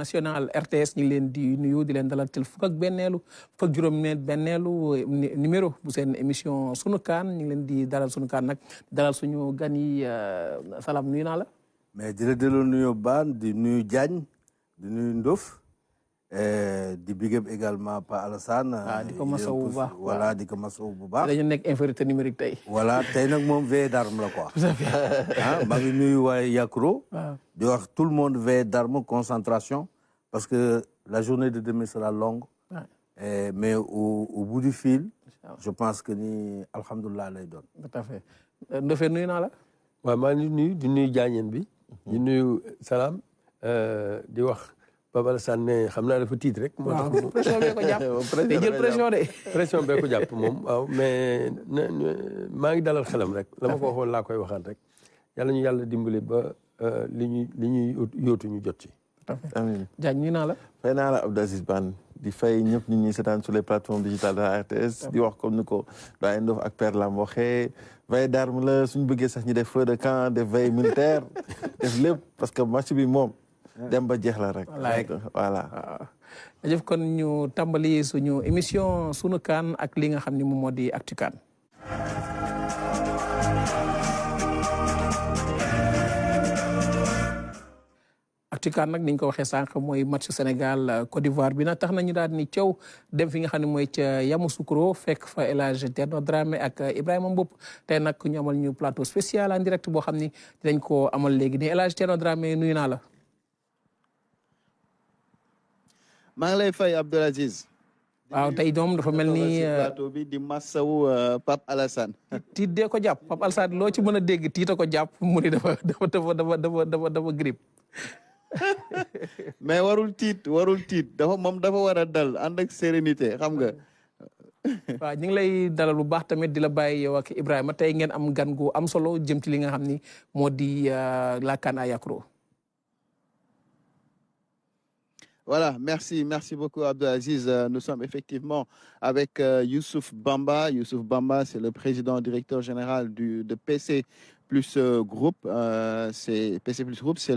national RTS ñu ngi leen di nuyu di leen dalal tel fukk ak juróom-benneelu numéro bu seen émission sunu kaan ñu ngi leen di dalal sunu kaan nag dalal suñu gan yi Salam nuyu naa la. mais di la delloo nuyu Baan di nuyu Diagne di nuyu Ndof di big up également Pa Alassane. di ko masawu bu baax voilà di ko masawu bu baax. dañu nekk infériorité numérique tey. voilà tey nag moom veille d'arme la quoi. tout à fait. maa ngi nuyu waaye Yakro. waaw di wax tout le monde veille d'arme concentration parce que la journée de demain sera longue. mais au bout du fil. je pense que ni alhamdulilah lay doon. tout à fait Ndofène nuyu naa la. waaw maa ngi nuyu di nuyu Diagne bi. di nuyu Salam di wax. Papa Alassane ne xam naa dafa tiit rek. moo tax pression bee ko jàpp. day jël pression de. pression bee ko jàpp moom waaw mais maa ngi dalal xelam rek. la ma ko waxoon laa koy waxaat rek. yàlla ñu yàlla dimbali ba li ñuy yóotu ñu jot ci. amiin Diagne nuyu naa la. fay naa la Abdou Aziz Ban di fay ñëpp nit ñi seetaan sur les plateformes digitales de la RTS. di wax comme ni ko Doyen Ndof ak Père Lam waxee. veille d'arme la suñu bëggee sax ñu def feu de camp def veille militaire def lépp parce que match bi moom. dem ba jeex la rek. voilà. jëf kon ñu tàmbali suñu émission sunu kaan ak li nga xam ni moom moo di Actu CAN. Actu CAN nag ni ñu ko waxee sànq mooy match Sénégal Côte d'Ivoire bi nag tax nañu daal ni coow dem fi nga xam ne mooy ca Yamoussoukro fekk fa El Hadj Thierno Dramé ak Ibrahima Mboup tey nag ñu amal ñu plateau spécial en direct boo xam ni dinañ ko amal léegi nii El Hadj Thierno Dramé nuyu naa la. maa ngi lay fay Abdou Aziz. waaw tey doom dafa mel ni plateau bi di massawu Pape Alassane. tiit dee ko jàpp Pape Alassane loo ci mën a dégg tiita ko jàpp mu ni dafa grippe. mais warul tiit moom dafa war a dal ànd ak sérénité xam nga. waaw ñu ngi lay dalal bu baax tamit di la bàyyi yow ak Ibrahima tey ngeen am gan gu am solo jëm ci li nga xam ni moo di la CAN à Yaouré. Voilà, merci beaucoup Abdou Aziz. Nous sommes effectivement avec Youssouf Bamba. Youssouf Bamba, c'est le président directeur général de PC Plus Group. PC Plus Group, c'est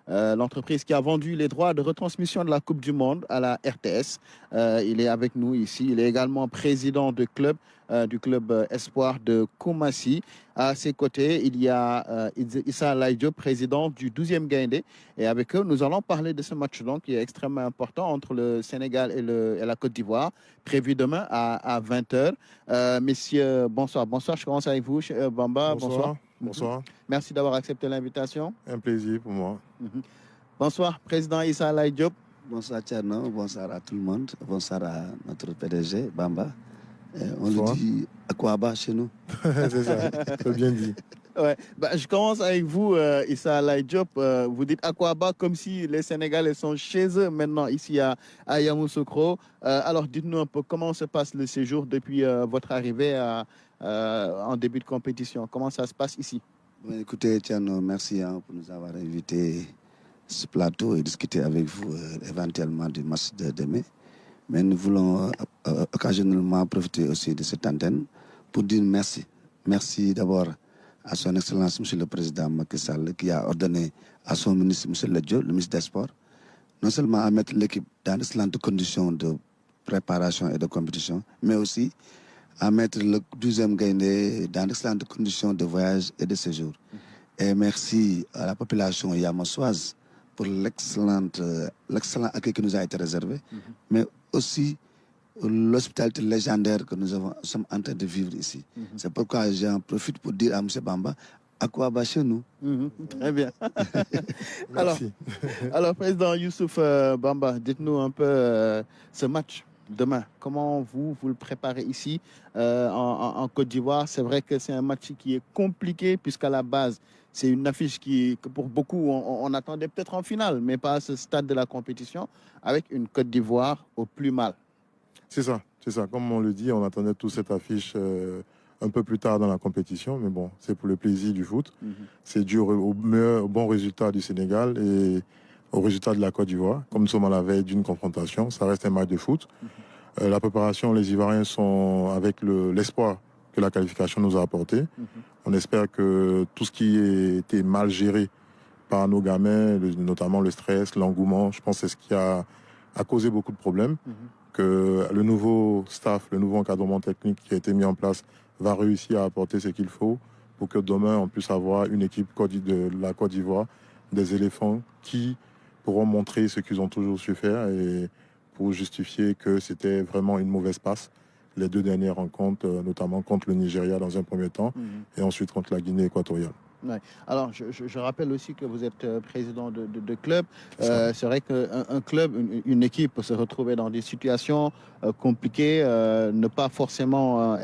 l'entreprise qui a vendu les droits de retransmission de la Coupe du Monde à la RTS. Il est avec nous ici. Il est également président du club Espoir de Koumassi. À ses côtés, il y a Issa Laye Diop, président du 12e Gaïndé. Et avec eux, nous allons parler de ce match donc, qui est extrêmement important entre le Sénégal et la Côte d'Ivoire, prévu demain à 20h. Messieurs, bonsoir. Bonsoir, je commence avec vous, Bamba. Bonsoir. Merci d'avoir accepté l'invitation. Un plaisir pour moi. Bonsoir, président Issa Laye Diop. Bonsoir Thierno, bonsoir à tout le monde, bonsoir à notre PDG, Bamba. On le dit Akwaba chez nous. C'est ça, c'est bien dit. Ouais. Je commence avec vous, Issa Laye Diop. Vous dites Akwaba comme si les Sénégalais sont chez eux maintenant, ici à Yamoussoukro. Alors, dites-nous un peu comment se passe le séjour depuis votre arrivée en début de compétition. Comment ça se passe ici? Écoutez, Thierno, merci pour nous avoir invités à ce plateau et discuter avec vous éventuellement du match de demain. Mais nous voulons occasionnellement profiter aussi de cette antenne pour dire merci. Merci d'abord à son Excellence, Monsieur le Président Macky Sall, qui a ordonné à son ministre, Monsieur Ledjo, le ministre des Sports, non seulement à mettre l'équipe dans d'excellentes conditions de préparation et de compétition, mais aussi à mettre le 12e Gaïndé dans d'excellentes conditions de voyage et de séjour. Et merci à la population yamassoise pour l'excellent accueil qui nous a été réservé, mais aussi l'hospitalité légendaire que nous sommes en train de vivre ici. C'est pourquoi j'en profite pour dire à M. Bamba, à quoi va chez nous. Très bien. alors, Président Youssouf Bamba, dites-nous un peu ce match demain. Comment vous le préparez ici en Côte d'Ivoire? C'est vrai que c'est un match qui est compliqué puisqu'à la base, c'est une affiche que pour beaucoup, on attendait peut-être en finale, mais pas à ce stade de la compétition, avec une Côte d'Ivoire au plus mal. C'est ça. Comme on le dit, on attendait toute cette affiche un peu plus tard dans la compétition, mais bon, c'est pour le plaisir du foot. C'est dû au bon résultat du Sénégal et au résultat de la Côte d'Ivoire. Comme nous sommes à la veille d'une confrontation, ça reste un match de foot. La préparation, les Ivoiriens sont avec l'espoir que la qualification nous a apporté. On espère que tout ce qui était mal géré par nos gamins, notamment le stress, l'engouement. Je pense que c'est ce qui a causé beaucoup de problèmes. Que le nouveau staff, le nouveau encadrement technique qui a été mis en place va réussir à apporter ce qu'il faut pour que demain on puisse avoir une équipe de la Côte d'Ivoire, des éléphants qui pourront montrer ce qu'ils ont toujours su faire et pour justifier que c'était vraiment une mauvaise passe. Les 2 dernières rencontres, notamment contre le Nigeria dans un premier temps et ensuite contre la Guinée équatoriale. Ouais. Alors, je rappelle aussi que vous êtes président de club. C'est vrai qu'un club, une équipe peut se retrouver dans des situations compliquées, ne pas forcément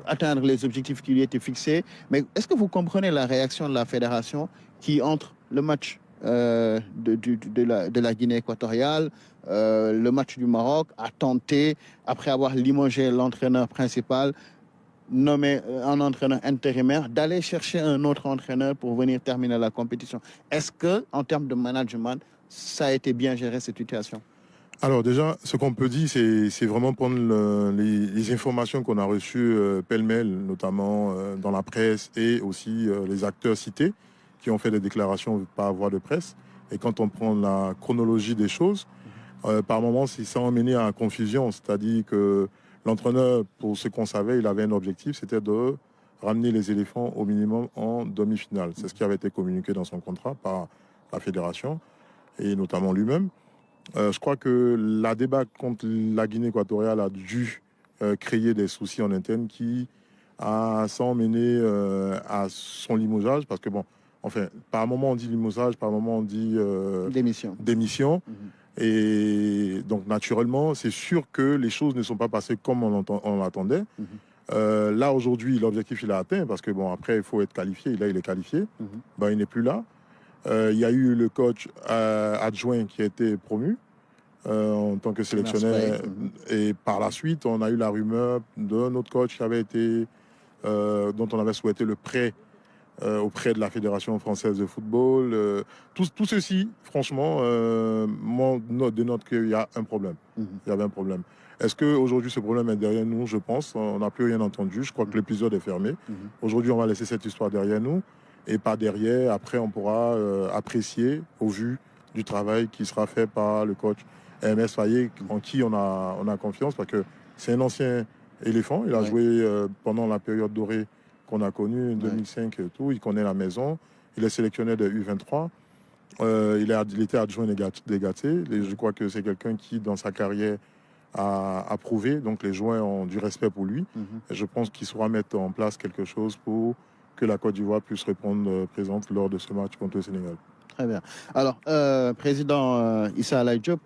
atteindre les objectifs qui lui étaient fixés. Mais est-ce que vous comprenez la réaction de la fédération qui, entre le match de la Guinée équatoriale, le match du Maroc, a tenté, après avoir limogé l'entraîneur principal, nommé un entraîneur intérimaire, d'aller chercher un autre entraîneur pour venir terminer la compétition. Est-ce que, en termes de management, ça a été bien géré, cette situation? Alors déjà, ce qu'on peut dire, c'est vraiment prendre les informations qu'on a reçues pêle-mêle, notamment dans la presse et aussi les acteurs cités qui ont fait des déclarations par voie de presse. Et quand on prend la chronologie des choses, par moments, ça a mené à la confusion. C'est-à-dire que l'entraîneur, pour ce qu'on savait, il avait un objectif, c'était de ramener les éléphants au minimum en demi-finale. C'est ce qui avait été communiqué dans son contrat par la fédération et notamment lui-même. Je crois que la débat contre la Guinée équatoriale a dû créer des soucis en interne qui a sans mener à son limogeage, parce que bon, enfin, par moment on dit limogeage, par moment on dit démission. Et donc naturellement, c'est sûr que les choses ne sont pas passées comme on l'attendait. Là aujourd'hui, l'objectif il a atteint, parce que bon, après il faut être qualifié. Là il est qualifié, il n'est plus là. Il y a eu le coach adjoint qui a été promu en tant que sélectionneur. Et par la suite, on a eu la rumeur d'un autre coach qui avait été, dont on avait souhaité le prêt auprès de la Fédération française de football. Tout ceci, franchement, dénote qu'il y a un problème. Il y avait un problème. Est-ce qu'aujourd'hui, ce problème est derrière nous? Je pense. On n'a plus rien entendu. Je crois que l'épisode est fermé. Aujourd'hui, on va laisser cette histoire derrière nous. Et par derrière, après, on pourra apprécier au vu du travail qui sera fait par le coach MS Fayet, en qui on a confiance, parce que c'est un ancien éléphant. Il a joué pendant la période dorée qu'on a connue, en 2005 et tout. Il connaît la maison. Il est sélectionné de U23. Il était adjoint des Gâtés. Je crois que c'est quelqu'un qui, dans sa carrière, a prouvé. Donc les joueurs ont du respect pour lui. Et je pense qu'il saura mettre en place quelque chose pour que la Côte d'Ivoire puisse répondre présente lors de ce match contre le Sénégal. Très bien. Alors, président Issa Alaï Diop,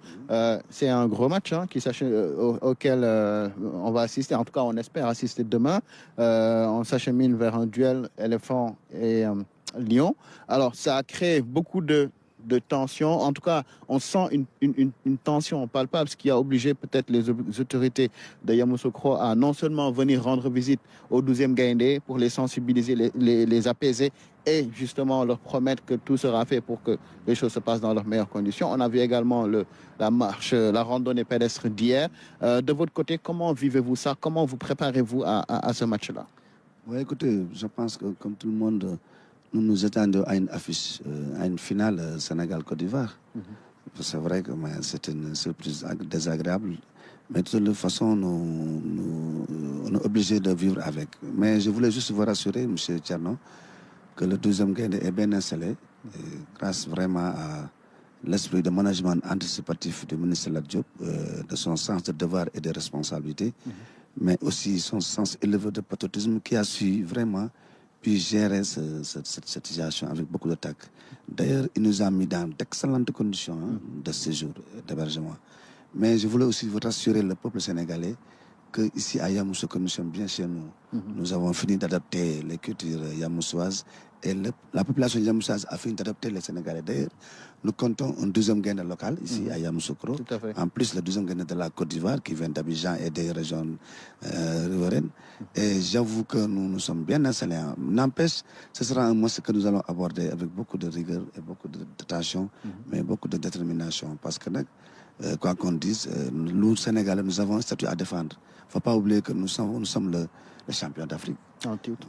c'est un gros match auquel on va assister. En tout cas, on espère assister demain. On s'achemine vers un duel éléphant et lion. Alors, ça a créé beaucoup de tension. En tout cas, on sent une tension palpable, ce qui a obligé peut-être les autorités de Yamoussoukro à non seulement venir rendre visite au 12e Gaïndé pour les sensibiliser, les apaiser et justement leur promettre que tout sera fait pour que les choses se passent dans leurs meilleures conditions. On a vu également la marche, la randonnée pédestre d'hier. De votre côté, comment vivez-vous ça? Comment vous préparez-vous à ce match-là? Oui, écoutez, je pense que comme tout le monde, nous nous attendons à une affiche, à une finale Sénégal-Côte d'Ivoire. C'est vrai que c'est une surprise désagréable, mais de toute façon, on est obligé de vivre avec. Mais je voulais juste vous rassurer, M. Tcherno, que le 12e Gaïndé est bien installé, grâce vraiment à l'esprit de management anticipatif du ministre Lat-Diop, de son sens de devoir et de responsabilité, mais aussi son sens élevé de patriotisme qui a su vraiment puis gérer cette situation avec beaucoup de tact. D'ailleurs, il nous a mis dans d'excellentes conditions de séjour, d'hébergement. Mais je voulais aussi vous rassurer, le peuple sénégalais, qu'ici à Yamoussoukro, nous sommes bien chez nous. Nous avons fini d'adapter les cultures yamoussoises et la population yamoussoise a fini d'adapter les Sénégalais. D'ailleurs, nous comptons un 12e Gaïndé local ici à Yamoussoukro. En plus, le 12e Gaïndé de la Côte d'Ivoire qui vient d'Abidjan et des régions riveraines. Et j'avoue que nous sommes bien installés. N'empêche, ce sera un match que nous allons aborder avec beaucoup de rigueur et beaucoup d'attention, mais beaucoup de détermination. Parce que, quoi qu'on dise, nous, Sénégalais, nous avons un statut à défendre. Il ne faut pas oublier que nous sommes le champion d'Afrique.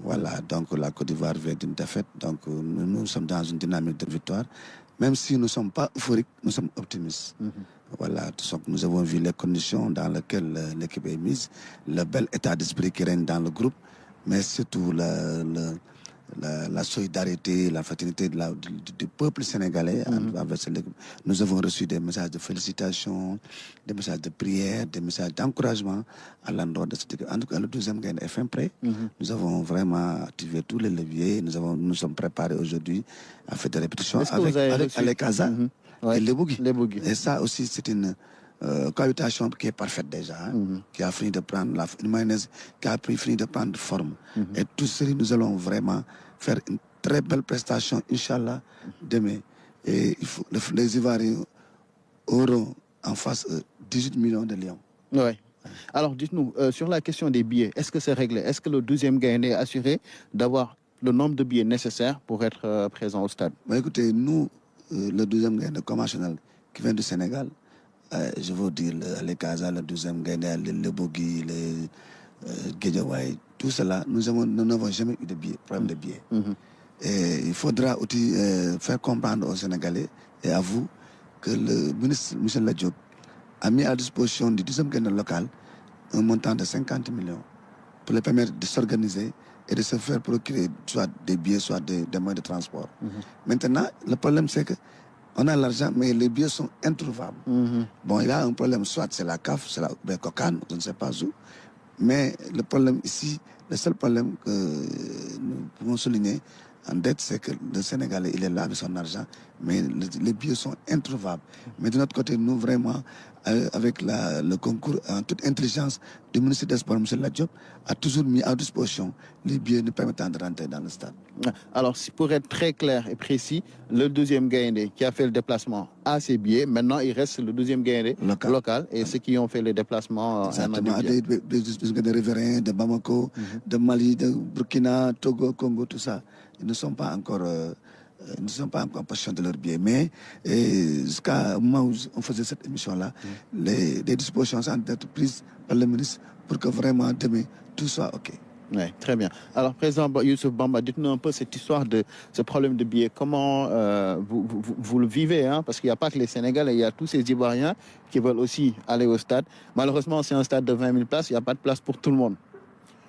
Voilà, donc la Côte d'Ivoire vient d'une défaite. Donc nous sommes dans une dynamique de victoire. Même si nous ne sommes pas euphoriques, nous sommes optimistes. Voilà, nous avons vu les conditions dans lesquelles l'équipe est mise, le bel état d'esprit qui règne dans le groupe, mais surtout la solidarité, la fraternité du peuple sénégalais avec cette équipe. Nous avons reçu des messages de félicitations, des messages de prière, des messages d'encouragement à l'endroit de cette équipe. En tout cas, le 12e gain est fin prêt. Nous avons vraiment activé tous les leviers. Nous sommes préparés aujourd'hui à faire des répétitions avec Alekaza et Lebougui. Et ça aussi, c'est une cohabitation qui est parfaite déjà, qui a fini de prendre une mayonnaise, qui a fini de prendre forme. Et tout cela, nous allons vraiment faire une très belle prestation, Inch'Allah, demain. Et les Ivoiriens auront en face 18 millions de lions. Ouais. Alors, dites-nous, sur la question des billets, est-ce que c'est réglé? Est-ce que le 12e gain est assuré d'avoir le nombre de billets nécessaires pour être présent au stade? Écoutez, nous, le 12e gain conventionnel qui vient du Sénégal, je veux dire les Casa, le 12e gain, le Bogui, les Guédiawaye, tout cela, nous n'avons jamais eu de billets, problème de billets. Et il faudra aussi faire comprendre aux Sénégalais et à vous que le ministre Michel Ladjop a mis à disposition du 12e gain local un montant de 50 millions pour les permettre de s'organiser et de se faire procurer soit des billets, soit des moyens de transport. Maintenant, le problème c'est que on a l'argent, mais les billets sont introuvables. Bon, il y a un problème, soit c'est la CAF, c'est la Cocan, je ne sais pas où. Mais le problème ici, le seul problème que nous pouvons souligner en dette, c'est que le Sénégalais, il est là avec son argent, mais les billets sont introuvables. Mais de notre côté, nous, vraiment, avec le concours en toute intelligence du ministre des Sports, M. Ladjop, a toujours mis à disposition les billets nous permettant de rentrer dans le stade. Alors, pour être très clair et précis, le 12e Gaïndé qui a fait le déplacement a ses billets. Maintenant, il reste le 12e Gaïndé local et ceux qui ont fait le déplacement. Exactement, des riverains de Bamako, de Mali, de Burkina, Togo, Congo, tout ça. Ils ne sont pas encore en possession de leurs billets. Mais jusqu'à moment où on faisait cette émission-là, les dispositions sont être prises par le ministre pour que vraiment demain tout soit OK. Oui, très bien. Alors, Président Youssouf Bamba, dites-nous un peu cette histoire de ce problème de billets. Comment vous le vivez, hein? Parce qu'il n'y a pas que les Sénégalais, il y a tous ces Ivoiriens qui veulent aussi aller au stade. Malheureusement, c'est un stade de 20 000 places, il n'y a pas de place pour tout le monde.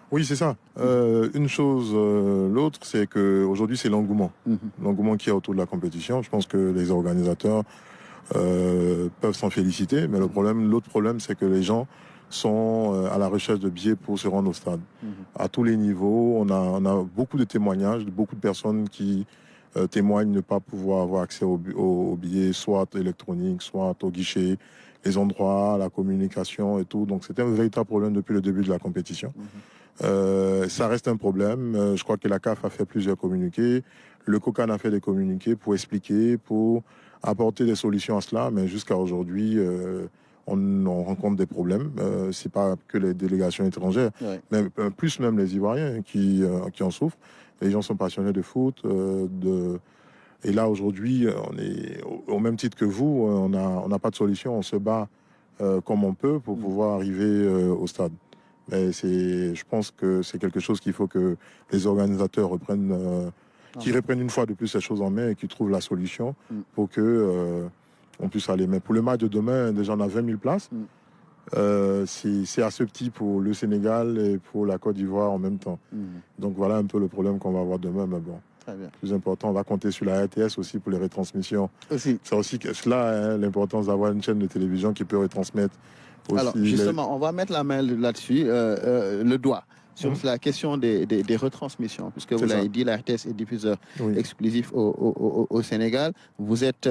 Oui, c'est ça. Une chose, l'autre, c'est qu'aujourd'hui, c'est l'engouement. L'engouement qu'il y a autour de la compétition. Je pense que les organisateurs peuvent s'en féliciter. Mais l'autre problème, c'est que les gens sont à la recherche de billets pour se rendre au stade. À tous les niveaux, on a beaucoup de témoignages, de beaucoup de personnes qui témoignent ne pas pouvoir avoir accès aux billets, soit électroniques, soit au guichet, les endroits, la communication et tout. Donc c'était un véritable problème depuis le début de la compétition. Ça reste un problème. Je crois que la CAF a fait plusieurs communiqués. Le COCAN a fait des communiqués pour expliquer, pour apporter des solutions à cela. Mais jusqu'à aujourd'hui, on rencontre des problèmes. C'est pas que les délégations étrangères, mais plus même les Ivoiriens qui en souffrent. Les gens sont passionnés de foot. Et là, aujourd'hui, on est au même titre que vous. On n'a pas de solution. On se bat comme on peut pour pouvoir arriver au stade. Mais je pense que c'est quelque chose qu'il faut que les organisateurs reprennent, qui reprennent une fois de plus ces choses en main et qui trouvent la solution pour que on puisse aller. Mais pour le match de demain, déjà on a 20 000 places. C'est assez petit pour le Sénégal et pour la Côte d'Ivoire en même temps. Donc voilà un peu le problème qu'on va avoir demain. Mais bon, plus important, on va compter sur la RTS aussi pour les retransmissions. C'est aussi cela, hein, l'importance d'avoir une chaîne de télévision qui peut retransmettre. Alors justement, on va mettre la main là-dessus, le doigt, sur la question des retransmissions, puisque vous l'avez dit, la RTS est diffuseur exclusif au Sénégal. Vous êtes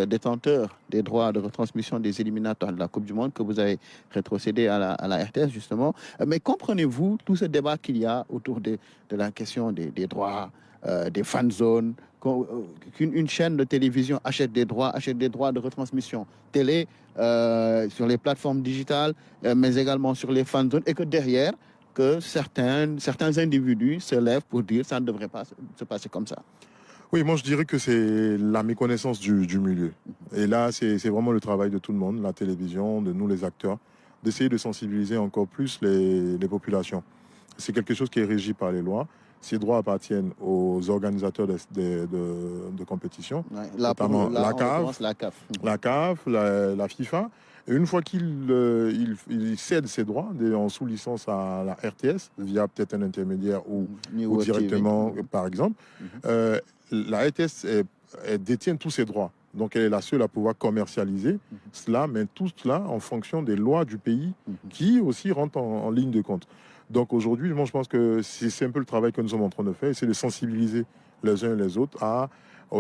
détenteur des droits de retransmission des éliminatoires de la Coupe du Monde que vous avez rétrocédé à la RTS, justement. Mais comprenez-vous tout ce débat qu'il y a autour de la question des droits, des fan zones, qu'une chaîne de télévision achète des droits de retransmission télé sur les plateformes digitales, mais également sur les fan zones, et que derrière, que certains individus se lèvent pour dire que ça ne devrait pas se passer comme ça. Oui, moi je dirais que c'est la méconnaissance du milieu. Et là, c'est vraiment le travail de tout le monde, la télévision, de nous les acteurs, d'essayer de sensibiliser encore plus les populations. c'est quelque chose qui est régi par les lois. Ces droits appartiennent aux organisateurs de compétition, Ouais, notamment la CAF, la CAF. la FIFA. Et une fois qu'il cède ses droits en sous-licence à la RTS, via peut-être un intermédiaire ou directement, par exemple, la RTS elle détient tous ses droits. Donc elle est la seule à pouvoir commercialiser cela, mais tout cela en fonction des lois du pays qui aussi rentrent en ligne de compte. Donc aujourd'hui, moi je pense que c'est un peu le travail que nous sommes en train de faire, c'est de sensibiliser les uns et les autres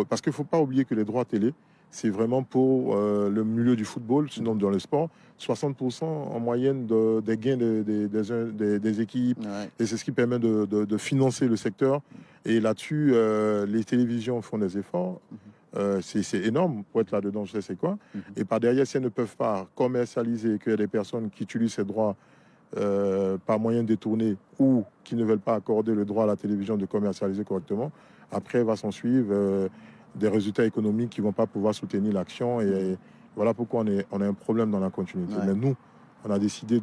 parce qu'il ne faut pas oublier que les droits télé, c'est vraiment pour le milieu du football, sinon dans le sport, 60% en moyenne des gains des équipes. Ouais. Et c'est ce qui permet de financer le secteur. Et là-dessus, les télévisions font des efforts. C'est énorme pour être là-dedans, je sais c'est quoi. Et par derrière, si elles ne peuvent pas commercialiser, qu'il y a des personnes qui utilisent ces droits par moyen détourné ou qui ne veulent pas accorder le droit à la télévision de commercialiser correctement, après va s'en suivre des résultats économiques qui ne vont pas pouvoir soutenir l'action. Et voilà pourquoi on a un problème dans la continuité. Ouais. Mais nous, on a décidé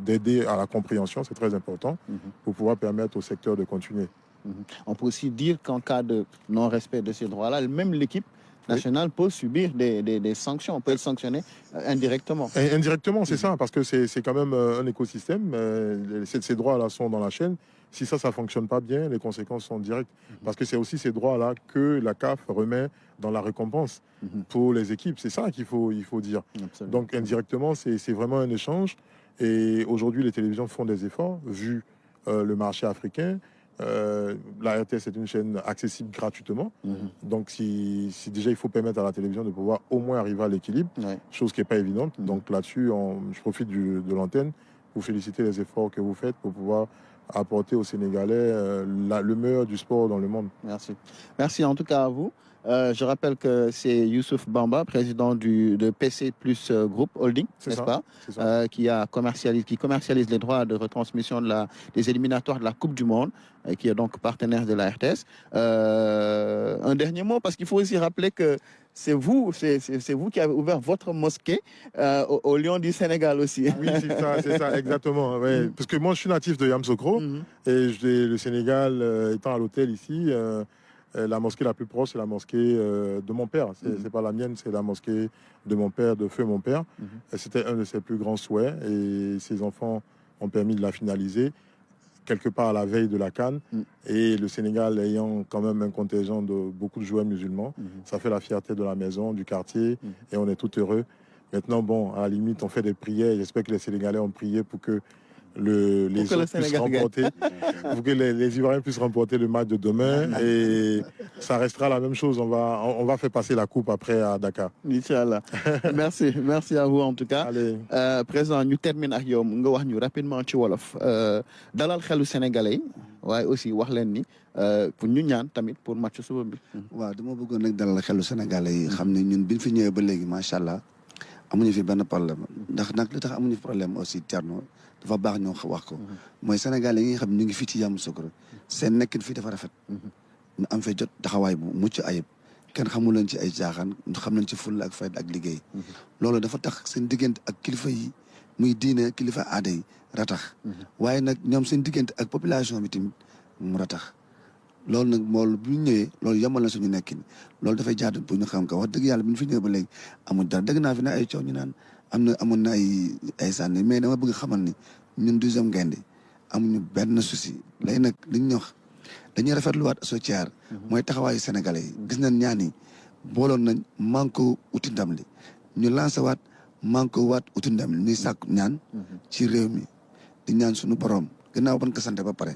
d'aider à la compréhension, c'est très important, pour pouvoir permettre au secteur de continuer. On peut aussi dire qu'en cas de non-respect de ces droits-là, même l'équipe nationale peut subir des sanctions. On peut être sanctionné indirectement. Indirectement, c'est ça, parce que c'est quand même un écosystème. Ces droits-là sont dans la chaîne. Si ça ne fonctionne pas bien, les conséquences sont directes. Parce que c'est aussi ces droits-là que la CAF remet dans la récompense pour les équipes. C'est ça qu'il faut dire. Absolument. Donc indirectement, c'est vraiment un échange. Et aujourd'hui, les télévisions font des efforts, vu le marché africain. La RTS est une chaîne accessible gratuitement. Donc si déjà il faut permettre à la télévision de pouvoir au moins arriver à l'équilibre, chose qui n'est pas évidente. Donc là-dessus, je profite de l'antenne pour féliciter les efforts que vous faites pour pouvoir apporter aux Sénégalais le meilleur du sport dans le monde. Merci. Merci en tout cas à vous. Je rappelle que c'est Youssouf Bamba, président de PC Plus Group Holding, n'est-ce pas, qui commercialise les droits de retransmission des éliminatoires de la Coupe du Monde, qui est donc partenaire de la RTS. Un dernier mot, parce qu'il faut aussi rappeler que c'est vous qui avez ouvert votre mosquée au Lion du Sénégal aussi. Oui, c'est ça, exactement. Ouais. Parce que moi, je suis natif de Yamoussoukro et le Sénégal étant à l'hôtel ici. La mosquée la plus proche, c'est la mosquée de mon père. C'est pas la mienne, c'est la mosquée de mon père, de feu mon père. C'était un de ses plus grands souhaits et ses enfants ont permis de la finaliser quelque part à la veille de la CAN. Et le Sénégal ayant quand même un contingent de beaucoup de joueurs musulmans, ça fait la fierté de la maison, du quartier et on est tout heureux. Maintenant, bon, à la limite, on fait des prières. J'espère que les Sénégalais ont prié pour que les autres puissent remporter, pour que les Ivoiriens puissent remporter le match de demain et ça restera la même chose. On va faire passer la coupe après à Dakar. Inch'Allah. Merci à vous en tout cas. Président, ñu termine ak yow nga wax ñu rapidement ci wolof dalal xelu Sénégalais waaye aussi wax leen ni pour ñu ñaan tamit pour match suba bi. waaw dama bëggoon nag dalal xelu Sénégalais yi xam ne ñun biñ fi ñëwee ba léegi macha allah amuñu fi benn problème ndax nag li tax amuñu problème aussi Thierno dafa baax ñoo wax ko mooy Sénégalais yi nga xam ne ñu ngi fii ci Yamoussoukro seen nekkin fii dafa rafet ñu am fee jot taxawaay bu mucc ayib kenn xamul leen ci ay jaaxaan xam leen ci fulla ak fayda ak liggéey loolu dafa tax seen diggante ak kilifa yi muy diine kilifa aada yi ratax waaye nag ñoom seen diggante ak population bi tamit mu ratax loolu nag moolu bu ñu ñëwee loolu yombal na suñu nekkin loolu dafay jaadu bu ñu xam ko wax dëgg yàlla bi ñu fi ñëwee ba léegi amul dara dëgg naa fi ne ay coow ñu naan amoon na ay sànni mais dama bëgg xamal ni ñun deuxième gaynde amuñu benn souci léegi nag li ñu wax dañuy rafetluwaat associar mooy taxawaayu sénégalais yi gis nañ ñaan yi booloon nañ manko uti ndam li ñu lancé waat manko waat uti ndam li ñuy sàkk ñaan ci réew mi di ñaan suñu borom gannaaw ban ko sant ba pare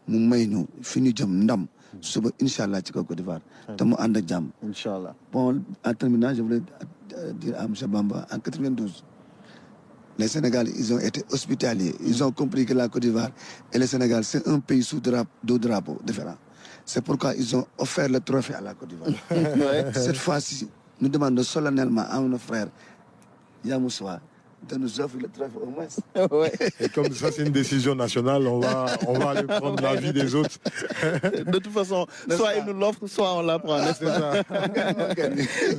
mu may ñu fi ñu jëm ndam suba incha allah ci kaw Côte d'Ivoire te mu ànd ak jàmm incha allah. Bon, en terminant, je voulais dire à M. Bamba, en 92, les Sénégalais, ils ont été hospitaliers. Ils ont compris que la Côte d'Ivoire et le Sénégal, c'est un pays sous deux drapeaux différents. C'est pourquoi ils ont offert le trophée à la Côte d'Ivoire. Cette fois-ci, nous demandons solennellement à nos frères Yamoussoua de nous offrir le trophée au moins. Ouais. Et comme ça, c'est une décision nationale, on va aller prendre l'avis des autres. De toute façon, soit ils nous l'offrent, soit on la prend, n'est-ce pas?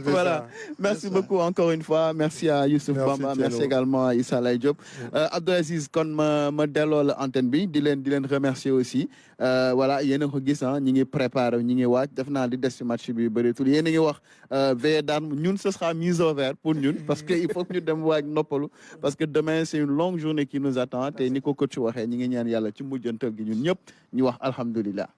Voilà. Merci beaucoup encore une fois. Merci à Youssouf Bamba. Merci également à Issa Laye Diop. Abdou Aziz, kon ma delloo la antenne bi di leen remercier aussi. Voilà, yéen a ko gis ñi ngi préparé ñi ngi waaj def naa li des ci match bi bëreetul yéen a ngi wax veillée d'armes ñun ce sera mise au vert pour ñun parce que il faut que ñu dem waaj noppalu parce que demain c'est une longue journée qui nous attend te ni ko coach waxee ñi ngi ñaan yàlla ci mujjantal gi ñun ñëpp ñu wax alhamdulilah.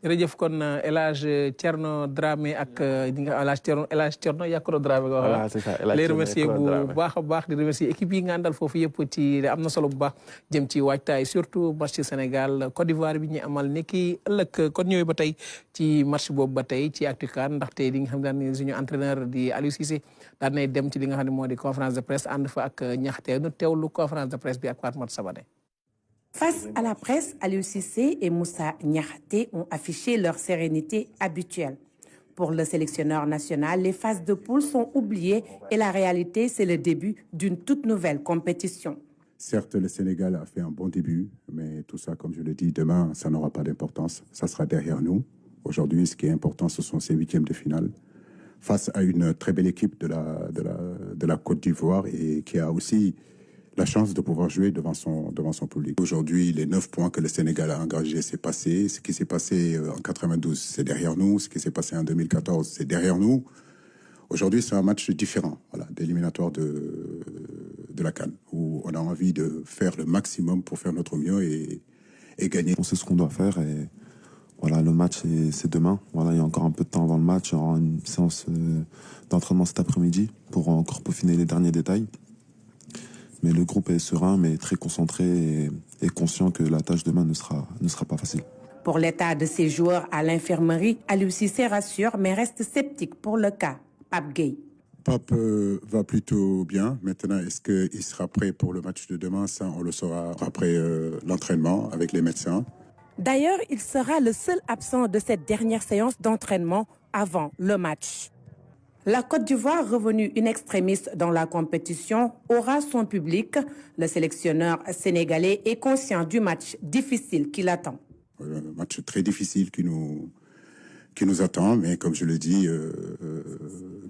jërëjëf kon El Hadj Thierno Dramé ak ñi nga El Hadj Thierno Yakoro Dramé nga wax. Voilà, c'est ça, El Hadj lay Thierno remercier Yakoro bu Dramé. baax a baax di remercier équipe yi nga àndal foofu yëpp ci am na solo bu baax jëm ci waajtaay surtout match Sénégal Côte d'Ivoire bi ñu amal ni ki ëllëg kon ñëwee ba tey ci match boobu ba tey ci Actu CAN ndaxte li nga xam ne suñu entraîneur di Aliou Cissé daan nay dem ci li nga xam ne moo di conférence de presse ànd fa ak ñaxte nu teewlu conférence de presse bi ak Fatmata Sabane. Face à la presse, Aliou Cissé et Moussa Niakhaté ont affiché leur sérénité habituelle. Pour le sélectionneur national, les phases de poule sont oubliées et la réalité, c'est le début d'une toute nouvelle compétition. Certes, le Sénégal a fait un bon début, mais tout ça, comme je le dis, demain, ça n'aura pas d'importance. Ça sera derrière nous. Aujourd'hui, ce qui est important, ce sont ces huitièmes de finale face à une très belle équipe de la Côte d'Ivoire et qui a aussi la chance de pouvoir jouer devant son public. Aujourd'hui, les 9 points que le Sénégal a engagés, c'est passé. Ce qui s'est passé en 92, c'est derrière nous. Ce qui s'est passé en 2014, c'est derrière nous. Aujourd'hui, c'est un match différent, voilà, d'éliminatoire de la CAN, où on a envie de faire le maximum pour faire notre mieux et gagner. On sait ce qu'on doit faire et voilà, le match c'est demain. Voilà, il y a encore un peu de temps avant le match. Il y aura une séance d'entraînement cet après-midi pour encore peaufiner les derniers détails. Mais le groupe est serein, mais très concentré et conscient que la tâche demain ne sera pas facile. Pour l'état de ces joueurs à l'infirmerie, Aliou Cissé rassure, mais reste sceptique pour le cas Pape Gueye. Pape va plutôt bien. Maintenant, est-ce qu'il sera prêt pour le match de demain? Ça, on le saura après l'entraînement avec les médecins. D'ailleurs, il sera le seul absent de cette dernière séance d'entraînement avant le match. La Côte d'Ivoire, revenue in extremis dans la compétition, aura son public. Le sélectionneur sénégalais est conscient du match difficile qui l'attend. Un match très difficile qui nous attend, mais comme je le dis,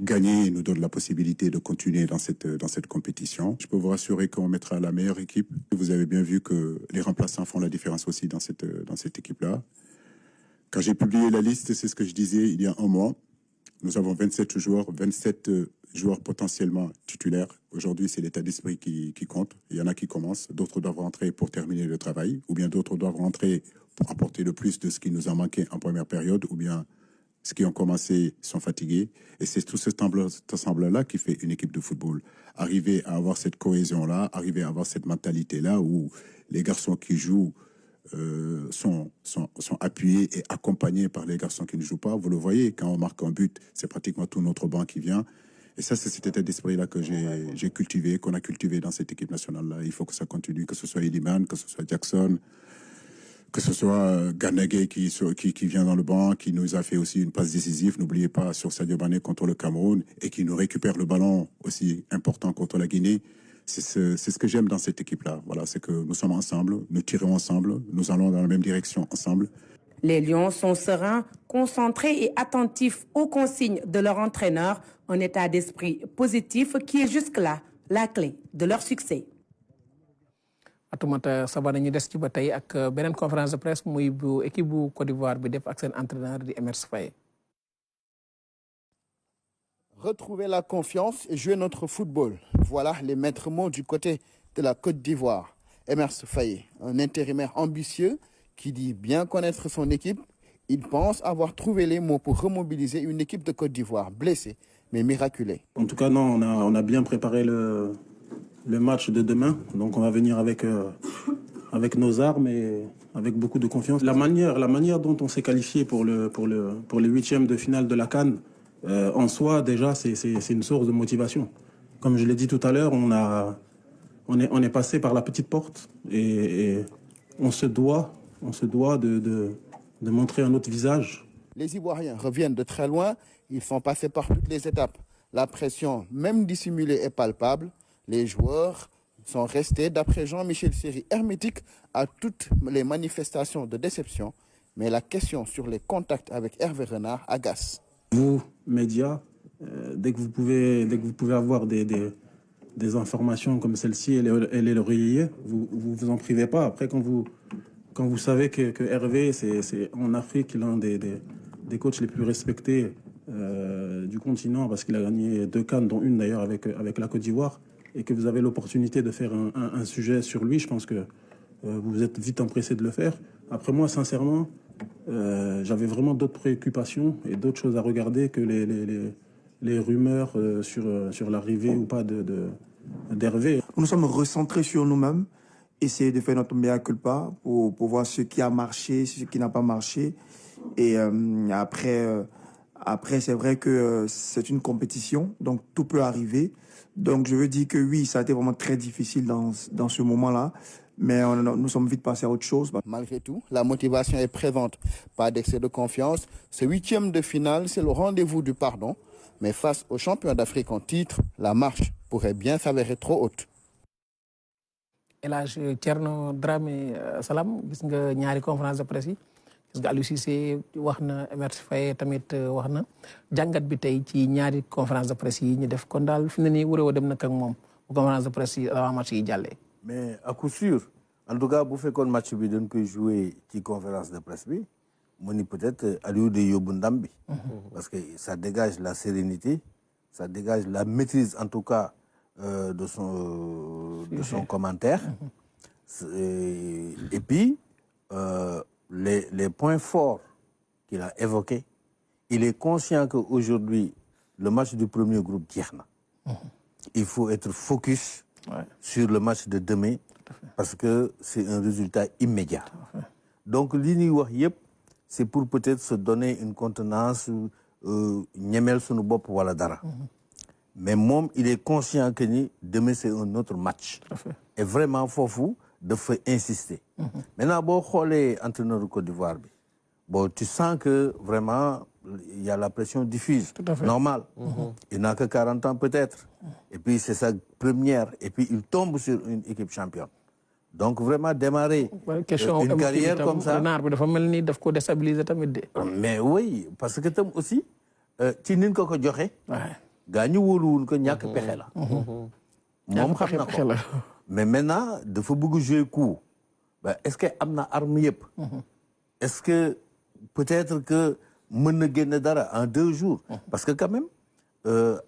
gagner nous donne la possibilité de continuer dans cette compétition. Je peux vous rassurer qu'on mettra la meilleure équipe. Vous avez bien vu que les remplaçants font la différence aussi dans cette équipe-là. Quand j'ai publié la liste, c'est ce que je disais il y a un mois. Nous avons 27 joueurs potentiellement titulaires. Aujourd'hui, c'est l'état d'esprit qui compte. Il y en a qui commencent, d'autres doivent rentrer pour terminer le travail, ou bien d'autres doivent rentrer pour apporter le plus de ce qui nous a manqué en première période, ou bien ceux qui ont commencé sont fatigués. Et c'est tout cet ensemble-là qui fait une équipe de football. Arriver à avoir cette cohésion-là, arriver à avoir cette mentalité-là où les garçons qui jouent sont appuyés et accompagnés par les garçons qui ne jouent pas. Vous le voyez, quand on marque un but, c'est pratiquement tout notre banc qui vient. Et ça, c'est cet état d'esprit-là que j'ai cultivé, qu'on a cultivé dans cette équipe nationale-là. Il faut que ça continue, que ce soit Iliman, que ce soit Jackson, que ce soit Ganagé qui vient dans le banc, qui nous a fait aussi une passe décisive. N'oubliez pas, sur Sadio Mané contre le Cameroun, et qui nous récupère le ballon aussi important contre la Guinée. C'est ce que j'aime dans cette équipe-là. Voilà, c'est que nous sommes ensemble, nous tirons ensemble, nous allons dans la même direction ensemble. Les Lions sont sereins, concentrés et attentifs aux consignes de leur entraîneur, un état d'esprit positif qui est jusque-là la clé de leur succès. Fatoumata Sabane ñu des ci ba tey ak beneen conférence de presse muy bu équipe bu Côte d'Ivoire bi def ak seen entraîneur di Emerse Faé. Retrouver la confiance et jouer notre football. Voilà les maîtres mots du côté de la Côte d'Ivoire. Emerse Faé, un intérimaire ambitieux qui dit bien connaître son équipe. Il pense avoir trouvé les mots pour remobiliser une équipe de Côte d'Ivoire blessée mais miraculée. En tout cas, non, on a bien préparé le match de demain. Donc on va venir avec nos armes et avec beaucoup de confiance. La manière dont on s'est qualifié pour les huitièmes de finale de la CAN, en soi, déjà, c'est une source de motivation. Comme je l'ai dit tout à l'heure, on est passé par la petite porte et on se doit de montrer un autre visage. Les Ivoiriens reviennent de très loin. Ils sont passés par toutes les étapes. La pression, même dissimulée, est palpable. Les joueurs sont restés, d'après Jean-Michel Seri, hermétiques à toutes les manifestations de déception. Mais la question sur les contacts avec Hervé Renard agace. Vous, médias, dès que vous pouvez avoir des informations comme celle-ci et les relayer, vous en privez pas. Après, quand vous savez que Hervé, c'est en Afrique l'un des coachs les plus respectés du continent, parce qu'il a gagné 2 CAN, dont une d'ailleurs avec la Côte d'Ivoire, et que vous avez l'opportunité de faire un sujet sur lui, je pense que vous êtes vite empressé de le faire. Après, moi, sincèrement, j'avais vraiment d'autres préoccupations et d'autres choses à regarder que les rumeurs sur l'arrivée ou pas d'Hervé. Nous sommes recentrés sur nous-mêmes, essayer de faire notre mea culpa pour voir ce qui a marché, ce qui n'a pas marché. Et après, c'est vrai que c'est une compétition, donc tout peut arriver. Donc je veux dire que oui, ça a été vraiment très difficile dans ce moment-là. Mais nous sommes vite passés à autre chose. Malgré tout, la motivation est présente. Pas d'excès de confiance. Ce 8e de finale, c'est le rendez-vous du pardon. Mais face aux champions d'Afrique en titre, la marche pourrait bien s'avérer trop haute. El Hadj Thierno Dramé Salam gis nga ñaari conférence de presse yi gis nga Aliou Cissé wax na Emerse Faé tamit wax na jàngat bi tey ci ñaari conférence de presse yi ñu def kon daal fi mu ne nii wuroo dem nag ak moom bu conférence de presse yi avant match yi jàllee. Mais à coup sûr, en tout cas, bu fekkoon match bi dañ koy jouer ci conférence de presse bi mu ni peut-être Aliou de yóbbu ndam bi. Parce que ça dégage la sérénité, ça dégage la maîtrise en tout cas de son commentaire. Et puis les points forts qu'il a évoqués, il est conscient qu'aujourd'hui le match du premier groupe jeex na. Il faut être focus sur le match de demain parce que c'est un résultat immédiat. Donc li ñuy wax yëpp c'est pour peut-être se donner une contenance ñemeel suñu bopp wala dara. Mais moom il est conscient que ni demain c'est un autre match. Et vraiment foofu dafa insister. Maintenant boo xoolee entraîneur du Côte d'Ivoire bi bon tu sens que vraiment il y a la pression diffuse. Normal. Il n'a que 40 ans peut-être. Et puis c'est sa première. Et puis il tombe sur une équipe championne. Donc vraiment démarrer une carrière comme ça. Mais oui, parce que tam aussi ci nin ko joxe. gaa ñu wóoluwul ko ñàkk pexe la. moom xam na ko. Mais maintenant dafa bëgg jouer coup. Est-ce que am na arme yëpp. Est-ce que peut-être que mën na génne dara en 2 jours. Parce que quand même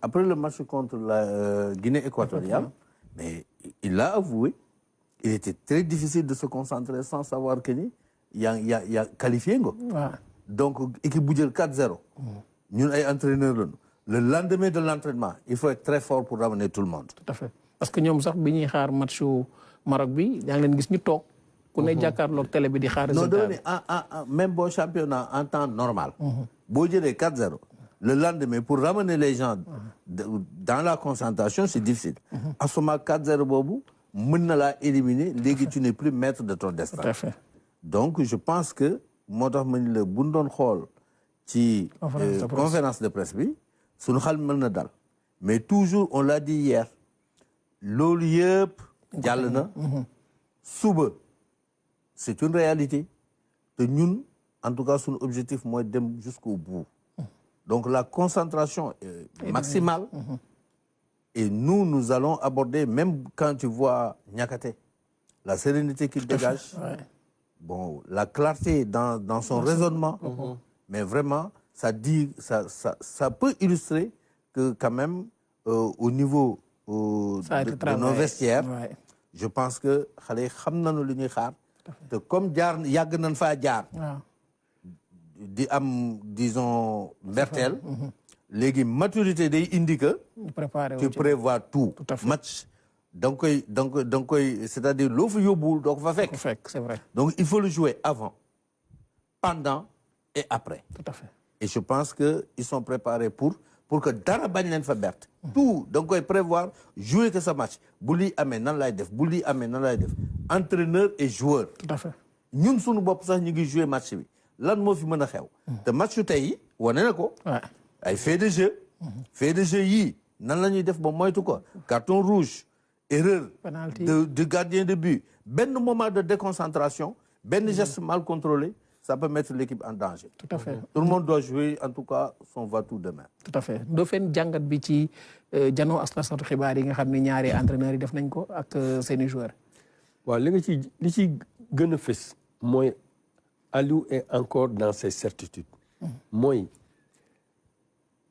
après le match contre la Guinée équatoriale, mais il l'a avoué, il était très difficile de se concentrer sans savoir que ni y a qualifié ngo. Donc équipe bu jël 4-0. ñun ay entraîneurs lañu. Le lendemain de l'entraînement, il faut être très fort pour ramener tout le monde. Tout à fait. Parce que ñoom sax bi ñuy xaar matchu Maroc bi yaa ngi leen gis ñu toog. ku ne jàkkaarloog télé bi di xaar résultat bi. Non même bon championnat en temps normal. boo jëlee 4-0. Le lendemain pour ramener les gens dans la concentration c'est difficile. À ce moment 4-0 boobu mën na laa éliminer léegi tu n'es plus maître de ton destin. Tout à fait. Donc je pense que moo tax ma ni la bu ñu doon xool ci conférence de presse bi. Sunu xel mën na dal mais toujours on l'a dit hier loolu yëpp jàll na suba c'est une réalité te ñun en tout cas sunu objectif mooy dem jusqu'au bout donc la concentration est maximale et nous allons aborder même quand tu vois Niakhaté la sérénité qu'il dégage bon la clarté dans son raisonnement mais vraiment ça peut illustrer que quand même au niveau de nos vestiaires, je pense que xale yi xam nañu li ñuy xaar te comme yàgg nañ faa jaar di am disons mberteel léegi maturité day indi que tu prévois tout match da nga koy c'est-à-dire loo fa yóbbuwul doo ko fa fekk. C'est vrai. Donc il faut le jouer avant, pendant et après. Tout à fait. Et je pense qu'ils sont préparés pour que dara bañ leen fa berte. Tout da nga koy prévoir jouer que ce match bu lii amee nan lay def bu lii amee nan lay def entraîneur et joueur. Tout à fait. ñun suñu bopp sax ñu ngi jouer match bi lan moo fi mën a xew. te match yu tey wane na ko. ay fait de jeu. fait de jeu yii nan la ñuy def ba moytu ko carton rouge erreur Penalty. du gardien de but, ben moment de déconcentration, ben geste mal contrôlé, ça peut mettre l'équipe en danger. Tout à fait. Tout le monde doit jouer, en tout cas, son va-tout demain. Tout à fait Ndofène jàngat bi ci janoo ak taskatu xibaar yi nga xam ne ñaari entraîneurs yi def nañ ko ak seeni joueurs. waaw li ci gën a fës mooy Aliou est encore dans ses certitudes. mooy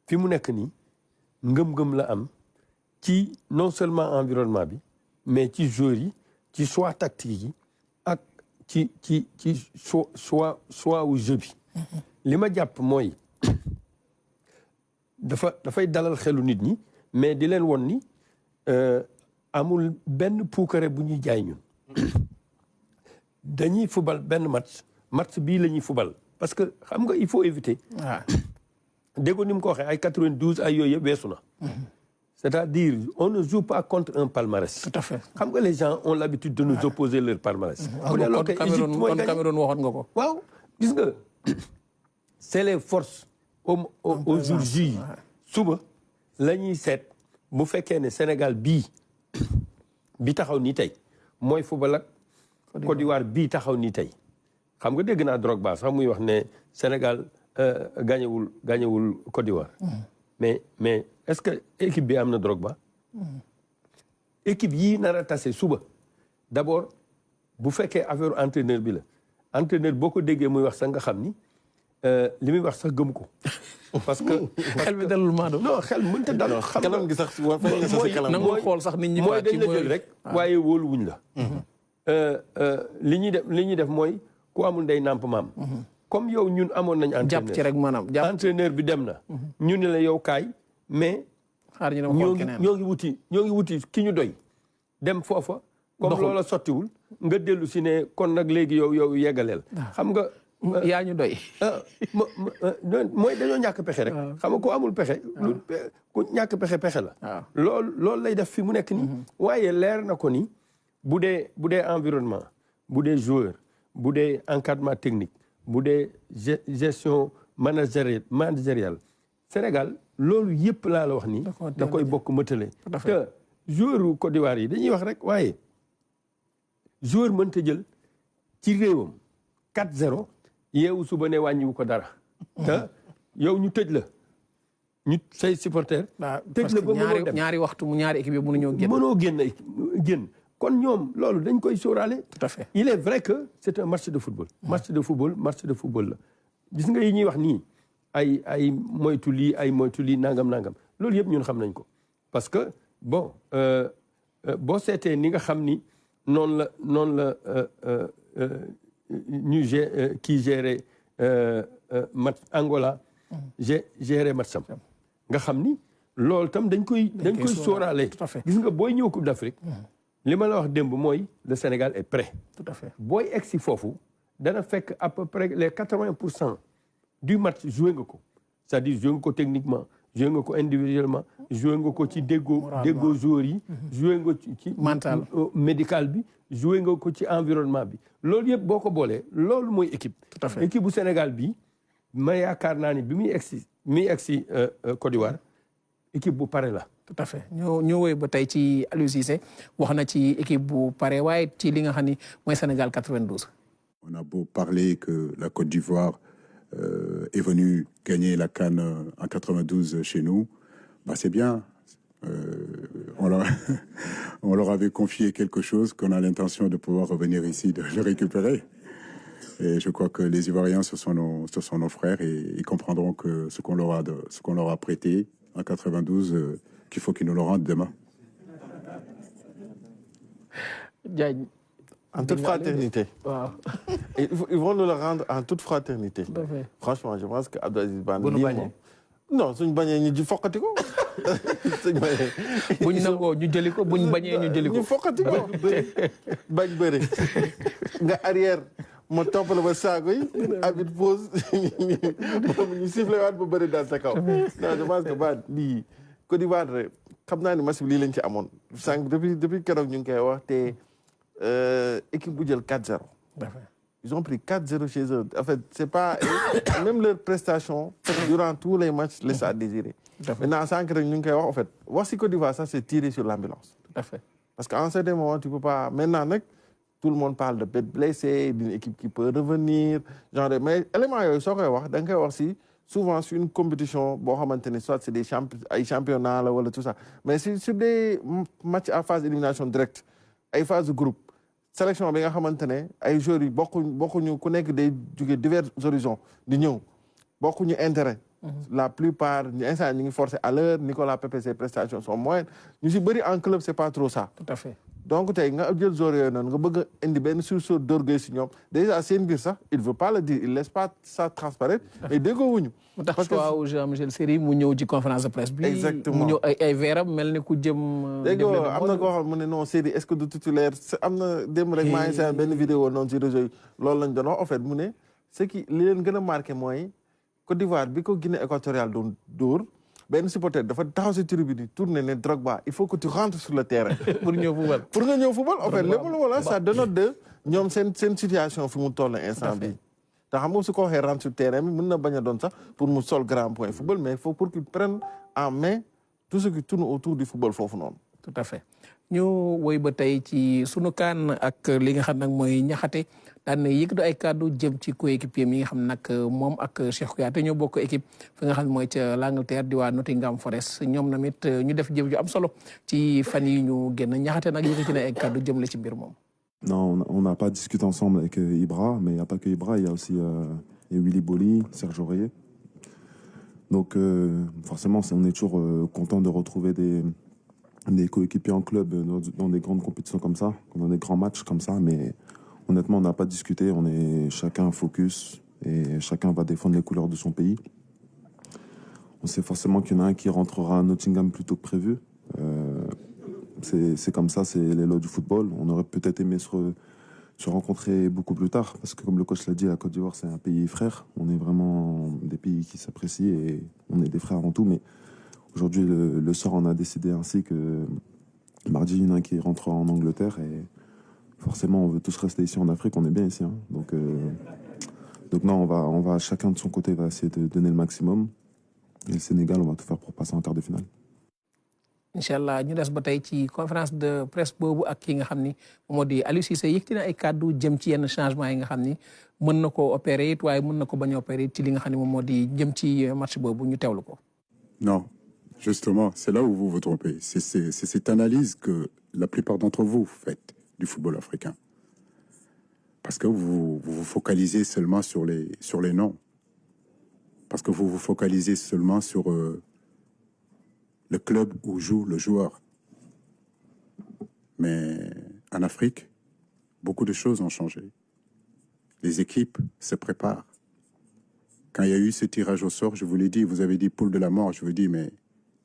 fi mu nekk nii ngëm-ngëm la am ci non seulement environnement bi mais ci joueurs yi ci choix tactique yi ak ci choix wu jeu bi. li ma jàpp mooy dafay dalal xelu nit ñi mais di leen won ni amul benn puukare bu ñuy jaay ñun. dañuy fubal benn match bii la ñuy fubal parce que xam nga il faut éviter. waaw dégg ni mu ko waxee ay 92 ay yooyu yëpp weesu na. c'est-à-dire on ne joue pas contre un palmarès. Tout à fait. xam nga les gens ont l'habitude de nous opposer leur palmarès. kon Cameroun waxoon nga ko. waaw gis nga c'est les forces au jour J. suba la ñuy seet bu fekkee ne Sénégal bii bi taxaw nii tey mooy football ak Côte d'Ivoire bii taxaw nii tey xam nga dégg naa Drogba sax muy wax ne Sénégal gañewul Côte d'Ivoire. mais est-ce que équipe bi am na Drogba. équipe yii nar a tase suba d'abord bu fekkee affaire entraîneur bi la entraîneur boo ko déggee muy wax sax nga xam ni li muy wax sax gëm ko. parce que xel bi dalul maado. non xel mënut a dal. xam kanam gi sax nangoo xool sax nit ñi. mooy dañ la jël rek. waaye wóolu wuñ la. li ñuy def mooy ku amul ndey nàmp maam. comme yow ñun amoon nañ entraîneur jàpp ci rek maanaam jàpp. entraîneur bi dem na. ñu ne la yow kaay mais. xaar ñu dem xool keneen ñoo ngi wuti ki ñu doy. dem foofa. comme loola sottiwul. nga dellu si ne kon nag léegi yow yeggaleel. xam nga. yaa ñu doy. mooy dañoo ñàkk pexe rek. xam nga ko amul pexe. ku ñàkk pexe la. waaw loolu lay def fi mu nekk nii. waaye leer na ko ni bu dee environnement bu dee joueur bu dee encadrement technique bu dee gestion managériale Sénégal loolu yëpp laa la wax ni. da koy bokk mëtale. te joueur Côte d'Ivoire yi dañuy wax rek waaye joueur mënta jël ci réewam 4-0. yeewu suba ne wàññiwu ko dara. te yow ñu tëj la ñu say supporter tëj la ba mënoo dem ñaari waxtu mu ñaari équipe yi mënuñoo génn. mënoo génn kon ñoom loolu dañ koy sóoraale. tout à fait il est vrai que c'est un match de football. match de football la. gis nga yi ñuy wax nii ay moytu lii nangam loolu yëpp ñun xam nañ ko. parce que bon boo seetee ni nga xam ni noonu la ñu kii géré match Angola. géré match am nga xam ni loolu tam dañ koy sóoraale. gis nga booy ñëw Coupe d'Afrique. li ma la wax démb mooy le Sénégal est prêt. tout à fait booy egg si foofu dana fekk à peu près les 80% du match joué nga ko c'est-à-dire joué nga ko techniquement joué nga ko individuellement joué nga ko ci déggoo joueurs yi. joué nga ci mental médical bi. joué nga ko ci environnement bi loolu yëpp boo ko boolee loolu mooy équipe. tout à fait équipe bu Sénégal bi ma yaakaar naa ni bi muy egg si Côte d'Ivoire équipe bu pare la. tout à fait ñoo woy ba tey ci Aliou Cissé wax na ci équipe bu pare waaye ci li nga xam ni mooy Sénégal 92. On a beau parler que la Côte d'Ivoire est venue gagner la CAN en 92 chez nous, bah c'est bien. On leur avait confié quelque chose qu'on a l'intention de pouvoir revenir ici, de le récupérer. Et je crois que les Ivoiriens, ce sont nos frères et ils comprendront que ce qu'on leur a prêté en 92, qu'il faut qu'ils nous le rendent demain. En toute fraternité. Wow. Ils vont nous le rendre en toute fraternité. Franchement, je pense que Abdou Aziz Ban... non suñ bañee ñu ji foqati ko. buñ nangoo ñu jëli ko buñ bañee ñu jëli ko. ñu foqati ko bañ bëri nga arrière ma topp la ba saago yi abit pause ñu sifflé waat ba bëri daal sa kaw. non je pense que ba lii Côte d'Ivoire rek xam naa ni match bi lii lañ ci amoon sànq depuis keroog ñu ngi koy wax te équipe bu jël 4-0. Ils ont pris 4-0 chez eux. En fait, c'est pas... Même leur prestation, durant tous les matchs, laisse à désirer. Maintenant, sans que nous en fait, voici Côte d'Ivoire, ça c'est tiré sur l'ambulance. Tout à fait. Parce qu'à un certain moment, tu ne peux pas... Maintenant, tout le monde parle de bêtes blessés, d'une équipe qui peut revenir. Genre de... Mais l'élément, souvent, sur une compétition, soit c'est des championnats ou tout ça. Mais sur des matchs à phase d'élimination directe, à phase de groupe, sélection, il y a des joueurs qui ont divers horizons, beaucoup d'intérêt. La plupart, ils sont forcés à l'heure, Nicolas Pepe, ses prestations sont moyennes. Nous sommes en club, ce n'est pas trop ça. Tout à fait. Donc, déjà, c'est une ça, il ne veut pas le dire, il ne laisse pas ça transparaître. Mais dès que vous parce que waaw Jean-Michel Seri mu ñëw ci conférence de presse bi. Exactement mu ñëw ay veeram mel ni ku jëm. dégg nga am na koo xam ne non Seri est-ce que du titulaire am na démb rek maa ngi seen benn vidéo noonu ci réseau yi loolu lañ doon wax en fait mu ne ce qui li leen gën a marqué mooy Côte d'Ivoire bi ko Guinée équatoriale doon dóor benn supporter dafa taxaw si tribune tourné ne Drogba il faut que tu rentres sur le terrain. pour ñëw football. pour nga ñëw football en fait lépp lu wala ça dénote de ñoom seen situation fi mu toll instant bi te xam nga su ko waxee rentre sur terrain bi mën na bañ a doon sax pour mu sol grand point football mais il faut pour qu'il prenne en main tout ce qui tourne autour du football foofu noonu. tout à fait ñu woy ba tey ci sunu kaan ak li nga xam nag mooy ñaxate daan na yëg du ay kàddu jëm ci coéquipier mi nga xam nag moom ak Cheikh Kouyaté ñoo bokk équipe fi nga xam mooy ca l'Angleterre di waa Nottingham Forest ñoom namit ñu def jëf ju am solo ci fan yi ñu génn ñaxate nag yëkkati na ay kàddu jëm la ci mbir moom. Non, on n'a pas discuté ensemble avec Ibra, mais il n'y a pas que Ibra, il y a aussi Willy Boli, Serge Aurier. Donc forcément, on est toujours content de retrouver des coéquipiers en club dans des grandes compétitions comme ça, dans des grands matchs comme ça, mais honnêtement, on n'a pas discuté, on est chacun focus et chacun va défendre les couleurs de son pays. On sait forcément qu'il y en a un qui rentrera à Nottingham plus tôt que prévu. C'est comme ça, c'est les lois du football. On aurait peut-être aimé se rencontrer beaucoup plus tard, parce que comme le coach l'a dit, la Côte d'Ivoire, c'est un pays frère. On est vraiment des pays qui s'apprécient et on est des frères avant tout. Mais aujourd'hui, le sort en a décidé ainsi que mardi, il y en a un qui rentre en Angleterre et forcément, on veut tous rester ici en Afrique. On est bien ici. Hein. Donc non, on va chacun de son côté va essayer de donner le maximum. Et le Sénégal, on va tout faire pour passer en quart de finale. Inch'Allah ñu des ba tey ci conférence de presse boobu ak ki nga xam ni moo di Aliou Cissé yëkkati na ay kàddu jëm ci yenn changement yi nga xam ni mën na ko opérer it waaye mën na ko bañ a opérer ci li nga xam ne moom moo di jëm ci match boobu ñu teewlu ko. Non, justement, c'est là où vous vous trompez. C'est cette analyse que la plupart d'entre vous faites du football africain. Parce que vous vous focalisez seulement sur les noms. Parce que vous vous focalisez seulement sur le club où joue le joueur. Mais en Afrique, beaucoup de choses ont changé. Les équipes se préparent. Quand il y a eu ce tirage au sort, je vous l'ai dit, vous avez dit poule de la mort, je vous dis, mais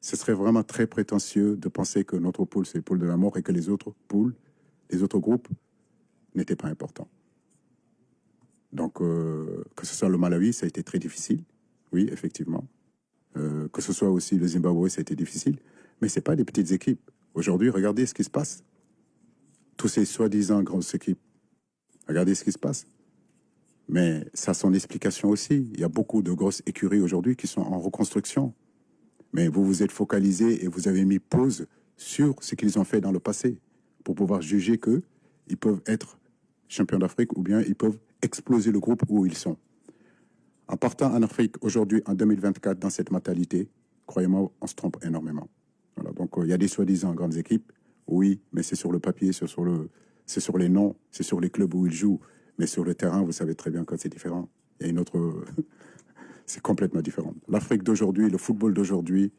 ce serait vraiment très prétentieux de penser que notre poule, c'est poule de la mort et que les autres poules, les autres groupes n'étaient pas importants. Donc, que ce soit le Malawi, ça a été très difficile. Oui, effectivement. Que ce soit aussi le Zimbabwe, ça a été difficile. Mais ce n'est pas des petites équipes. Aujourd'hui, regardez ce qui se passe. Tous ces soi-disant grosses équipes. Regardez ce qui se passe. Mais ça a son explication aussi. Il y a beaucoup de grosses écuries aujourd'hui qui sont en reconstruction. Mais vous vous êtes focalisé et vous avez mis pause sur ce qu'ils ont fait dans le passé pour pouvoir juger qu'ils peuvent être champions d'Afrique ou bien ils peuvent exploser le groupe où ils sont. En partant en Afrique aujourd'hui, en 2024, dans cette mentalité, croyez-moi, on se trompe énormément. Voilà, donc il y a des soi-disant grandes équipes, oui, mais c'est sur le papier, c'est sur les noms, c'est sur les clubs où ils jouent. Mais sur le terrain, vous savez très bien que c'est différent. Il y a une autre... c'est complètement différent. L'Afrique d'aujourd'hui, le football d'aujourd'hui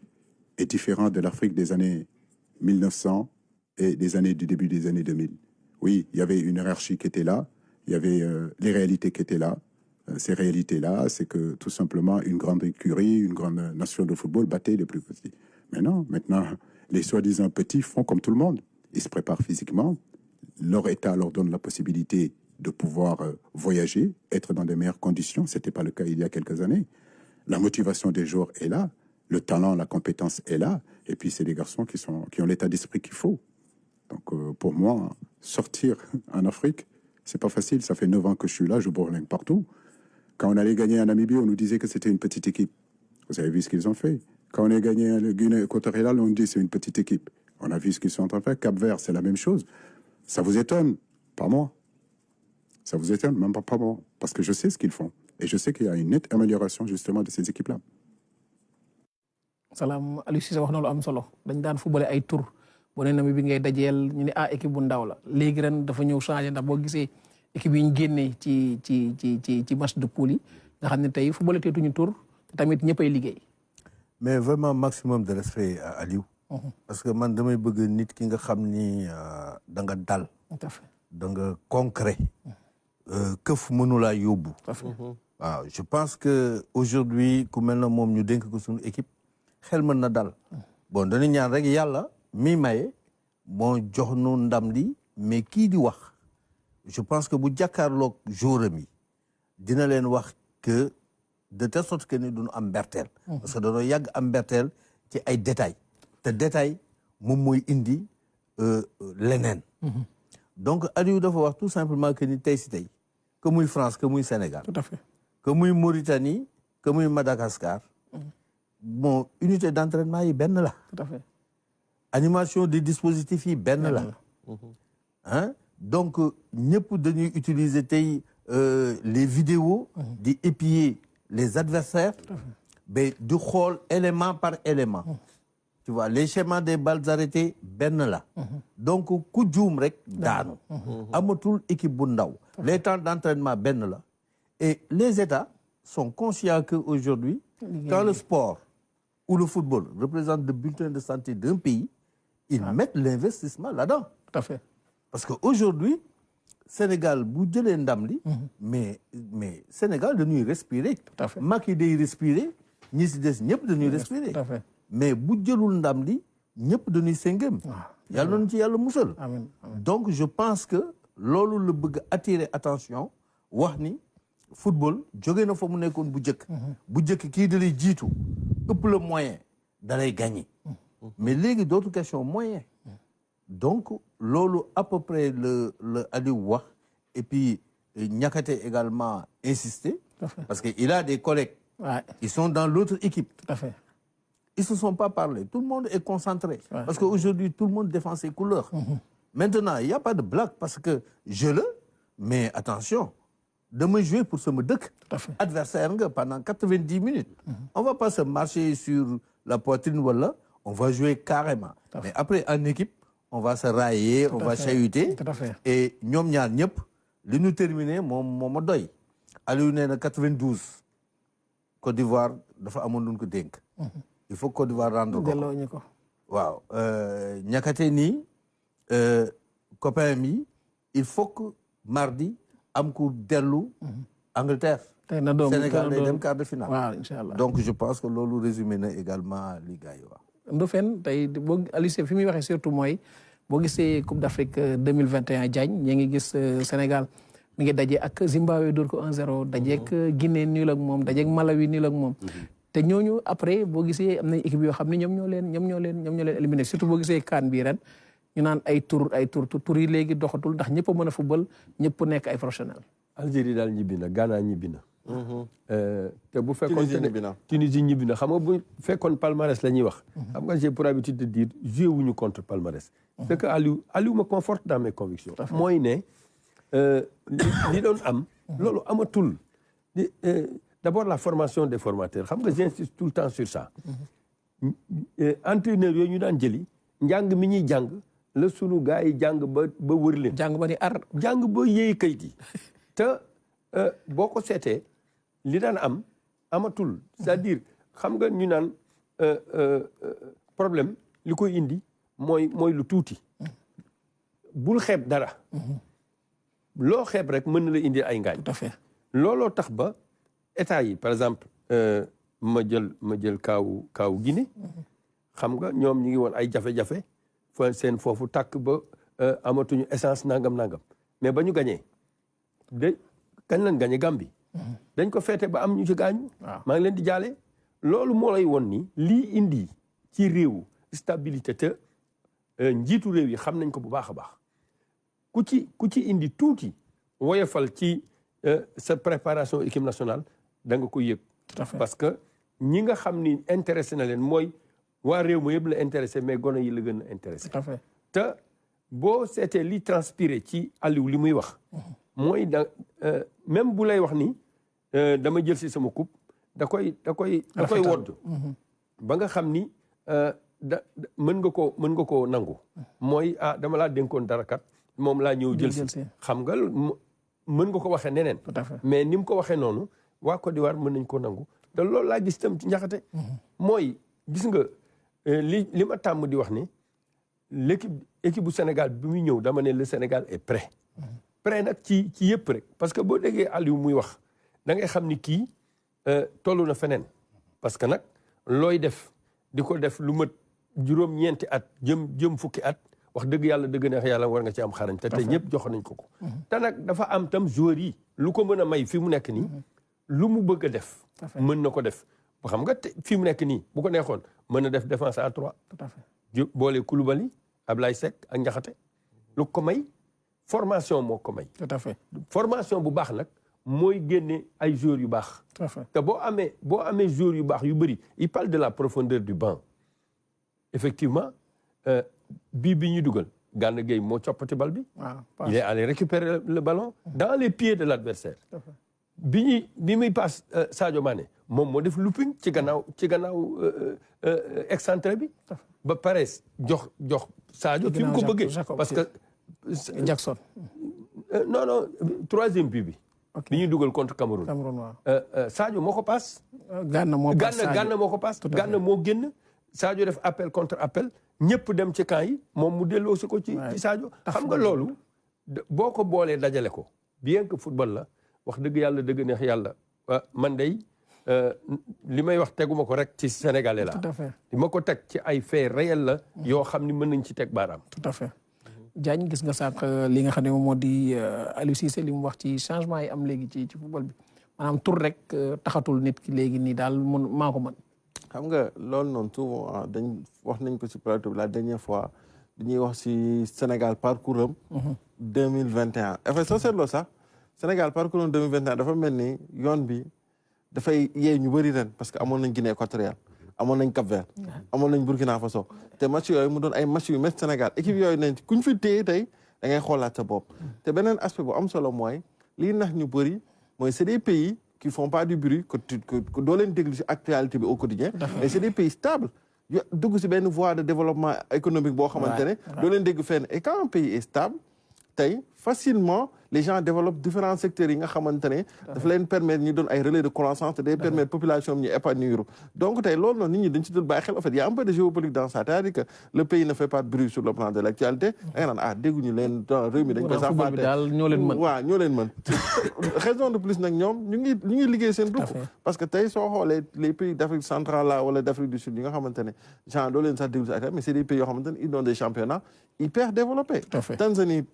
est différent de l'Afrique des années 1900 et du début des années 2000. Oui, il y avait une hiérarchie qui était là, il y avait les réalités qui étaient là. Ces réalités-là, c'est que tout simplement une grande écurie, une grande nation de football battait les plus petits. Mais non, maintenant, les soi-disant petits font comme tout le monde. Ils se préparent physiquement. Leur état leur donne la possibilité de pouvoir voyager, être dans des meilleures conditions. Ce n'était pas le cas il y a quelques années. La motivation des joueurs est là. Le talent, la compétence est là. Et puis, c'est des garçons qui ont l'état d'esprit qu'il faut. Donc, pour moi, sortir en Afrique, c'est pas facile. Ça fait 9 ans que je suis là, je bourlingue partout. Quand on allait gagner en Namibie, on nous disait que c'était une petite équipe. Vous avez vu ce qu'ils ont fait. Quand on a gagné en Guinée équatoriale, on nous dit que c'est une petite équipe. On a vu ce qu'ils sont en train de faire. Cap-Vert, c'est la même chose. Ça vous étonne? Pas moi. Ça vous étonne? Même pas moi. Parce que je sais ce qu'ils font. Et je sais qu'il y a une nette amélioration justement de ces équipes-là. Salam Aliou Cissé wax na lu am solo dañ daan footballé ay tour boo nee Namibie bi ngay dajeel ñu ne équipe bu ndaw la léegi ren dafa ñëw changé ndax boo gisee équipe yi ñu génnee ci match de poule yi nga xam ne tey footballé teetuñu tour te tamit ñëppay liggéey. mais vraiment maximum de respect à Aliou. parce que man damay bëgg nit ki nga xam ni da nga dal. tout à fait da nga concret. këf mënulaa yóbbu. waaw je pense que aujourd'hui ku mel na moom ñu dénk ko suñu équipe xel mën na dal. bon dañu ñaan rek yàlla mi maye moo jox nu ndam li mais kii di wax je pense que bu jàkkaarloog jouram yi dina leen wax que de telle sorte que ni duñu am mberteel. parce que dañoo yàgg am mberteel ci ay détails te détail moom mooy indi leneen. donc Aliou dafa wax tout simplement que ni tey si tey que muy France que muy Sénégal. tout à fait que muy Mauritanie que muy Madagascar. bon unité d'entraînement yi benn la. tout à fait animation des dispositifs yi benn la. hein donc ñëpp dañuy utiliser tey les vidéos di épier les adversaires mais di xool élément par élément. tu vois les schémas des balles arrêtées benn la. donc ku juum rek daanu. amatul équipe bu ndaw. les temps d'entraînement benn la. et les États sont conscients que aujourd'hui quand le sport ou le football représente le bulletin de santé d'un pays, ils mettent l'investissement là-dedans. Tout à fait. Parce qu'aujourd'hui, Sénégal, bu jëlee ndam li mais Sénégal dañuy respirer. Tout à fait. Macky day respirer ñi si des ñëpp dañuy respirer. Tout à fait. mais bu jëlul ndam li ñëpp dañuy sëngëm. yàlla nañu ci yàlla musal. Amiin. donc je pense que loolu la bëgg attirer attention wax ni football jóge na fa mu nekkoon bu njëkk. bu njëkk kii da lay jiitu ëpp le moyen da lay gagner. mais léegi d'autres questions moyen. donc loolu à peu près le Aliou wax et puis Niakhaté également insister. parce que il a des collègues. ils sont dans l'autre équipe. Tout à fait. Ils ne se sont pas parlé. Tout le monde est concentré. Parce qu'aujourd'hui, tout le monde défend ses couleurs. Maintenant, il n'y a pas de blague parce que mais attention, de me jouer pour ce meudek adversaire pendant 90 minutes. On ne va pas se marcher sur la poitrine, voilà. On va jouer carrément. Mais après, en équipe, on va se railler, on va chahuter. Et nous, nous terminer, mon doy. Aliou Nena 92, Côte d'Ivoire, dafa amoon ko dénk. Il faut Côte d'Ivoire rendre ko. Waaw Niakhaté nii copain mi il faut que mardi am ko dellu Angleterre. Sénégal day dem quart de finale. waaw inchallah. donc je pense que loolu résumé na également li gars yi wax. Ndofène tey boo Aliou Cissé fi muy waxee surtout mooy boo gisee Coupe d'Afrique 2021 Diagne ñi ngi gis Sénégal mi ngi daje ak Zimbabwe dóor ko 1-0 dajeek Guinée nii ak moom dajeek Malawi nii ak moom. te ñooñu après boo gisee am nañ équipe yoo xam ne ñoom ñoo leen éliminé surtout boo gisee CAN bii ren ñu naan ay tour yi léegi doxatul ndax ñëpp a mën a football ñëpp nekk ay professionnel. Algérie daal ñibbi na Ghana ñibbi na. te bu fekkoon Tunisie ñibbi na xam nga bu fekkoon palmarès la ñuy wax. xam nga j'ai pour habitude de dire joué wuñu contre palmarès. c'est que Aliou me conforte dans mes convictions. mooy ne li doon am. loolu amatul. D'abord la formation des formateurs xam nga j'insiste tout le temps sur ça. entraîneurs yooyu ñu daan jëli njàng mi ñuy jàng la sunu gars yi jàng ba wër leen. jàng ba ni ar. jàng ba yéey kayit yi. te boo ko seetee li daan am amatul. c'est-à-dire xam nga ñu naan problème li koy indi mooy lu tuuti. bul xeeb dara. loo xeeb rek mën na la indi ay ngaañ. tout à fait. looloo tax ba. État yi par exemple ma jël kaawu Guinée xam nga ñoom ñu ngi woon ay jafe-jafe fa seen foofu tàkk ba amatuñu essence nangam mais ba ñu gañee kañ lañ gañe Gambie dañ ko feete ba am ñu ci gaañu maa ngi leen di jaale loolu moo lay woon ni lii indi ci réew stabilité te njiitu réew yi xam nañ ko bu baax a baax ku ci indi tuuti woyofal ci sa préparation équipe nationale da nga ko yëg parce que ñi nga xam ni intéressé na leen mooy waa réew ma yëpp la intéressé mais gone yi la gën a intéressé. tout à fait te boo seetee li transpiré ci Aliou li muy wax. mooy même bu lay wax ni dama jël si sama coupe da koy wodd ba nga xam ni mën nga koo nangu. mooy dama laa dénkoon dara kat moom laa ñëw jël si. xam nga mën nga ko waxee neneen. tout à fait mais ni mu ko waxee noonu waa Côte d'Ivoire mën nañ koo nangu te loolu laa gis itam ci Niakhaté. mooy gis nga li ma tàmm di wax ni équipe bu Sénégal bi muy ñëw dama ne le Sénégal est prêt. prêt nag ci yëpp rek parce que boo déggee Aliou muy wax da ngay xam ni kii tollu na feneen parce que nag looy def di ko def lu mat juróom-ñeenti at jëm fukki at wax dëgg yàlla dëgg neex yàlla war nga ci am xarañ te ñëpp jox nañ ko. te nag dafa am tam joueurs yi lu ko mën a may fi mu nekk nii lu mu bëgg a def. mën na ko def ba xam nga fi mu nekk nii bu ko neexoon mën na def défense à 3. tout à fait boole Koulibaly Ablaye Seck ak Niakhaté lu ko may formation moo ko may. tout à fait formation bu baax nag mooy génne ay joueurs yu baax. tout à fait te boo amee joueurs yu baax yu bëri il parle de la profondeur du banc effectivement bii bi ñuy dugal Gana Gueye moo coppati bal bi. il est allé récupérer le ballon dans les pieds de l'adversaire. bi muy passe Sadio Mané moom moo def looping ci gannaaw excentré bi. ba pare jox Sadio fi mu ko bëggee parce que. Jackson. non troisième but bi. bi ñuy dugal contre Cameroun. Sadio moo ko passe. Gana moo ko passe Gana moo génn. Sadio def appel contre appel ñëpp dem ci camp yi moom mu delloo si ko ci Sadio. xam nga loolu boo ko boolee dajale ko bien que football la wax dëgg yàlla dëgg neex yàlla man day li may wax teguma ko rek ci sénégalais la. tout à fait li ma ko teg ci ay faits réels la. yoo xam ni mën nañ ci teg baaraam. tout à fait Diagne gis nga sànq li nga xam ne moom moo di Aliou Cissé li mu wax ci changement yi am léegi ci football bi maanaam tur rek taxatul nit ki léegi nii daal maa ko mën. xam nga loolu noonu souvent wax nañ ko ci plateau bi la dernière fois dañuy wax ci Sénégal parcours am 2021 effet soo seetloo sax Sénégal parcours am 2021 dafa mel ni yoon bi dafay yee ñu bëri ren parce que amoon nañ Guinée équatoriale amoon nañ Cap-Vert amoon nañ Burkina Faso te match yooyu mu doon ay match yu métti Sénégal équipe yooyu nañ kuñ fi téye tey da ngay xoolaat sa bopp te beneen aspect bu am solo mooy lii nax ñu bëri mooy c'est des pays qui font pas du bruit que doo leen déglu ci actualité bi au quotidien mais c'est des pays stables dugg ci benn voie de développement économique boo xamante ne doo leen dégg fenn et quand un pays est stable tey facilement les gens développent différents secteurs yi nga xamante ne dafa leen permettre ñu doon ay relais de croissance te day permettre population bi ñu épanouir donc tey loolu noonu nit ñi dañ ci dul bàyyi xel en fait il y a un peu de géopolitique dans ça c'est-à-dire que le pays ne fait pas de bruit sur le plan de l'actualité da nga naan dégguñu leen réew mi dañ koy sax fàtte ñoo leen mën waaw ñoo leen mën raison de plus nag ñoom ñu ngi liggéey seen dugg parce que tey soo xoolee les pays d'Afrique centrale là wala d'Afrique du Sud yi nga xamante ne genre doo leen sax déglu si mais c'est des pays yoo xamante ne ils ont des championnats hyper développés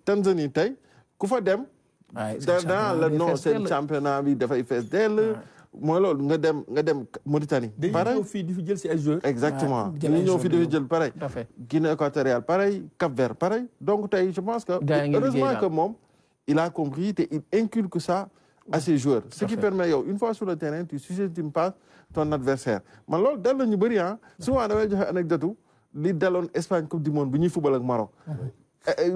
Tanzanie tey ku fa dem dans le non seen championnat bi dafay fees dell mooy loolu nga dem Mauritanie pareil ñëw fii di fi jël si ay joueurs exactement ñu ñëw fii di fi jël pareil Guinée équatoriale pareil Cap-Vert pareil donc tey je pense que heureusement que moom il a compris te il inculque ça à ses joueurs ce qui permet yow une fois sur le terrain tu sous-estimes pas ton adversaire man loolu dal na ñu bëri souvent damay joxe anecdote li daloon Espagne coupe du monde bi ñuy football ak Maroc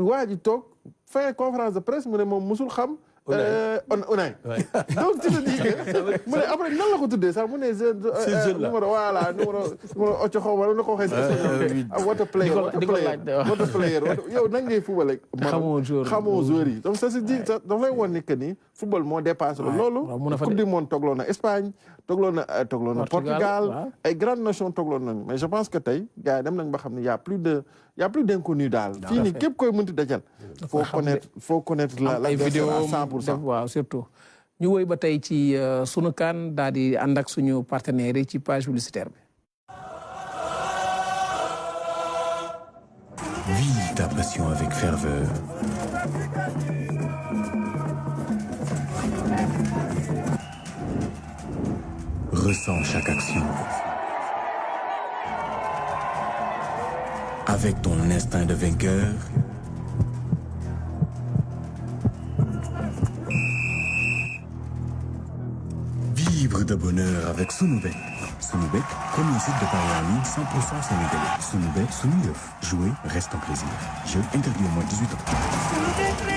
waa ji toog fin conférence de presse mu ne moom musul xam Unai donc tu te dis que mu ne après nan la ko tuddee sax mu ne numéro voilà numéro ocho xaw ma la ko waxee what a player yow nan ngay football ak xamoo joueur yi donc ça se dit daf lay woon ni que ni football moo dépassé loolu coupe du monde toogloo na Espagne toogloo na Portugal ay grandes nations toogloo nañu mais je pense que tey gars yi dem nañ ba xam ne y a plus d'inconnu daal fii nii képp koy mënti dajal faut connaître la vidéo à 100%. waaw surtout ñu woy ba tey ci sunu kan daal di ànd ak suñu partenaires yi ci page publicitaire bi. Vis ta passion avec ferveur. Ressens chaque action. Avec ton instinct de vainqueur, vibre de bonheur avec Sunubet. Sunubet, premier site de paris en ligne 100% sénégalais. Sunubet, Sunuyef. Jouer reste un plaisir. Jeu interdit au moins 18 ans.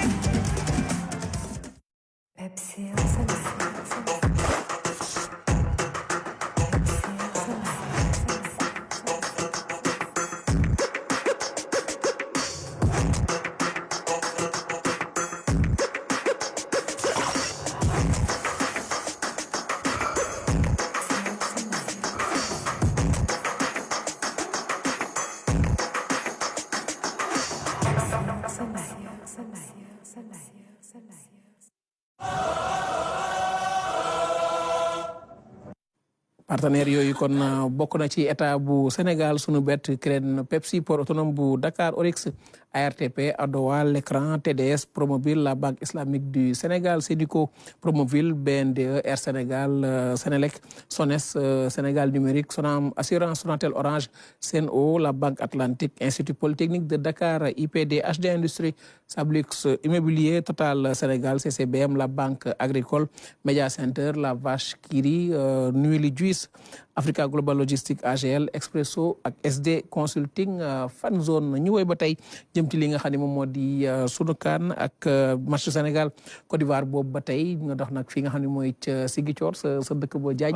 partenaire yooyu kon bokk na ci état bu Sénégal Sunubet CREN Pepsi port autonome bu Dakar Oryx ARTP Adowa l'écran TDS Promoville la Banque islamique du Sénégal Sédico Promoville BNDE Air Sénégal Sénélec SONES Sénégal numérique Sonam Assurance Sonatel Orange Sen'Eau la Banque Atlantique Institut Polytechnique de Dakar IPD HD Industrie Sablux Immobilier Total Sénégal CCBM la Banque Agricole Media Center la Vache qui rit Nuili Juice Africa Global Logistique AGL Expresso ak SD Consulting fan zone ñu woy ba tey jëm ci li nga xam ne moom moo di sunu kaan ak match Sénégal Côte d'Ivoire boobu ba tey nga dox nag fi nga xam ne mooy ca Ziguinchor sa dëkk boo jaaj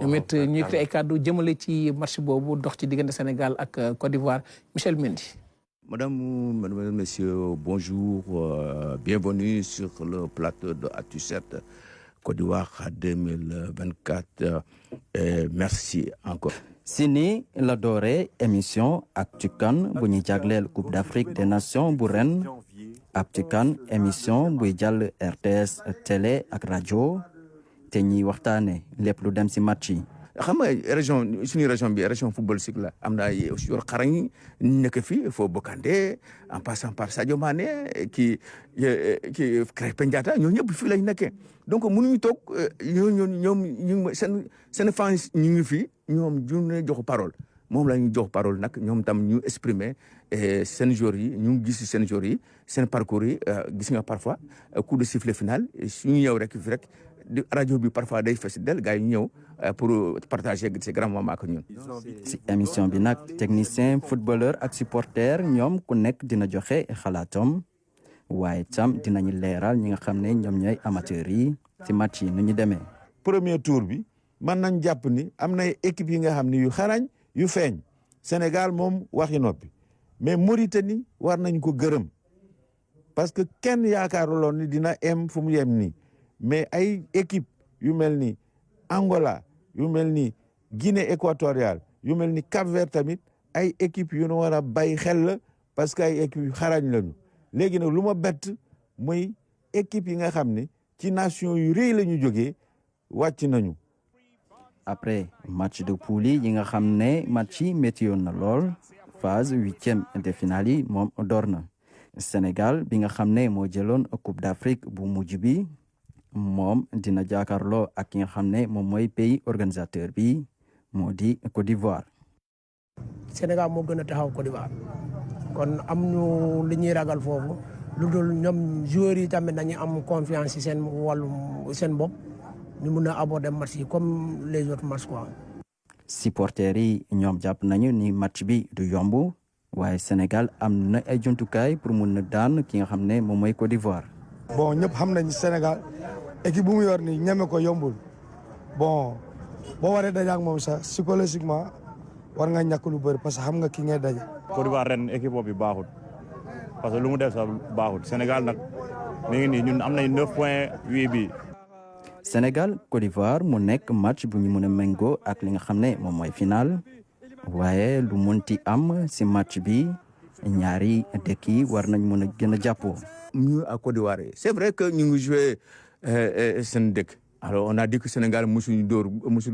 ñoom it ñu yëkkati ay kàddu jëmale ci match boobu dox ci diggante Sénégal ak Côte d'Ivoire Michel Mendy. Mesdames, Messieurs, bonjour, bienvenue sur le plateau de Actu 7 Côte d'Ivoire 2024 et merci encore. Sini la doore émission Actu CAN bu ñu jagleel Coupe d'Afrique des Nations bu ren Actu CAN émission buy jàll RTS télé ak rajo te ñiy waxtaane lépp lu dem ci match yi. xam nga région suñu région bi région football cycle la am na ay joueurs xarañ nekk fii Fo Bokandé en passant par Sadio Mané ki Krépin Diatta ñoo ñëpp fii lañ nekkee donc mënuñu toog ñoom seen fans ñu ngi fii ñoom ñu jox parole moom la ñu jox parole nag ñoom tam ñu exprimer seen joueurs yi ñu gis seen joueurs yi seen parcours yi gis nga parfois coup de sifflet final suñu ñëw rek fi rek rajo bi parfois day fes del gars yi ñëw pour partager ces grands moments ak ñun. ci émission bi nag technicien footballeur ak supporter ñoom ku nekk dina joxe xalaatam waaye tam dinañu leeral ñi nga xam ne ñoom ñooy amateurs yi ci match yi nu ñu demee. premier tour bi mën nañ jàpp ni am na équipe yi nga xam ne yu xarañ yu feeñ Sénégal moom waxi noppi mais Mauritanie war nañ ko gërëm parce que kenn yaakaaruloon ni dina em fu mu yem nii mais ay équipe yu mel ni Angola yu mel ni Guinée équatoriale yu mel ni Cap-Vert tamit ay équipe yu nu war a bàyyi xel la parce que ay équipe yu xarañ lañu léegi nag lu ma bett muy équipe yi nga xam ne ci nation yu rëy la ñu jógee wàcc nañu. après match de poule yi nga xam ne match yi métti yoon na lool phase huitième de finale yi moom door na Sénégal bi nga xam ne moo jëloon Coupe d'Afrique bu mujj bi moom dina jàkkaarloo ak ki nga xam ne moom mooy pays organisateur bi moo di Côte d'Ivoire. Sénégal moo gën a taxaw Côte d'Ivoire kon am ñu li ñuy ragal foofu lu dul ñoom joueurs yi tamit nañu am confiance ci seen wàllum seen bopp ñu mun a aborder match yi comme les autres matchs quoi. supporters yi ñoom jàpp nañu ni match bi du yomb waaye Sénégal am na ay jumtukaay pour mun a daan ki nga xam ne moom mooy Côte d'Ivoire. bon ñëpp xam nañu Sénégal équipe bu mu yor nii ñeme ko yombul bon boo waree daje ak moom sax psychologiquement war nga ñàkk lu bëri parce que xam nga ki ngay daje. Côte d'Ivoire ren équipe boobu baaxul parce que lu mu def sax baaxul Sénégal nag mi ngi nii ñun am nañ 9.8 bi. Sénégal Côte d'Ivoire mu nekk match bu ñu mën a méngoo ak li nga xam ne moom mooy final waaye lu munti am si match bi ñaari dëkk yi war nañ mën a gën a jàppoo. ñu à Côte d'Ivoire c'est vrai que ñu ngi joué seen dëkk alors on a dit que Sénégal musul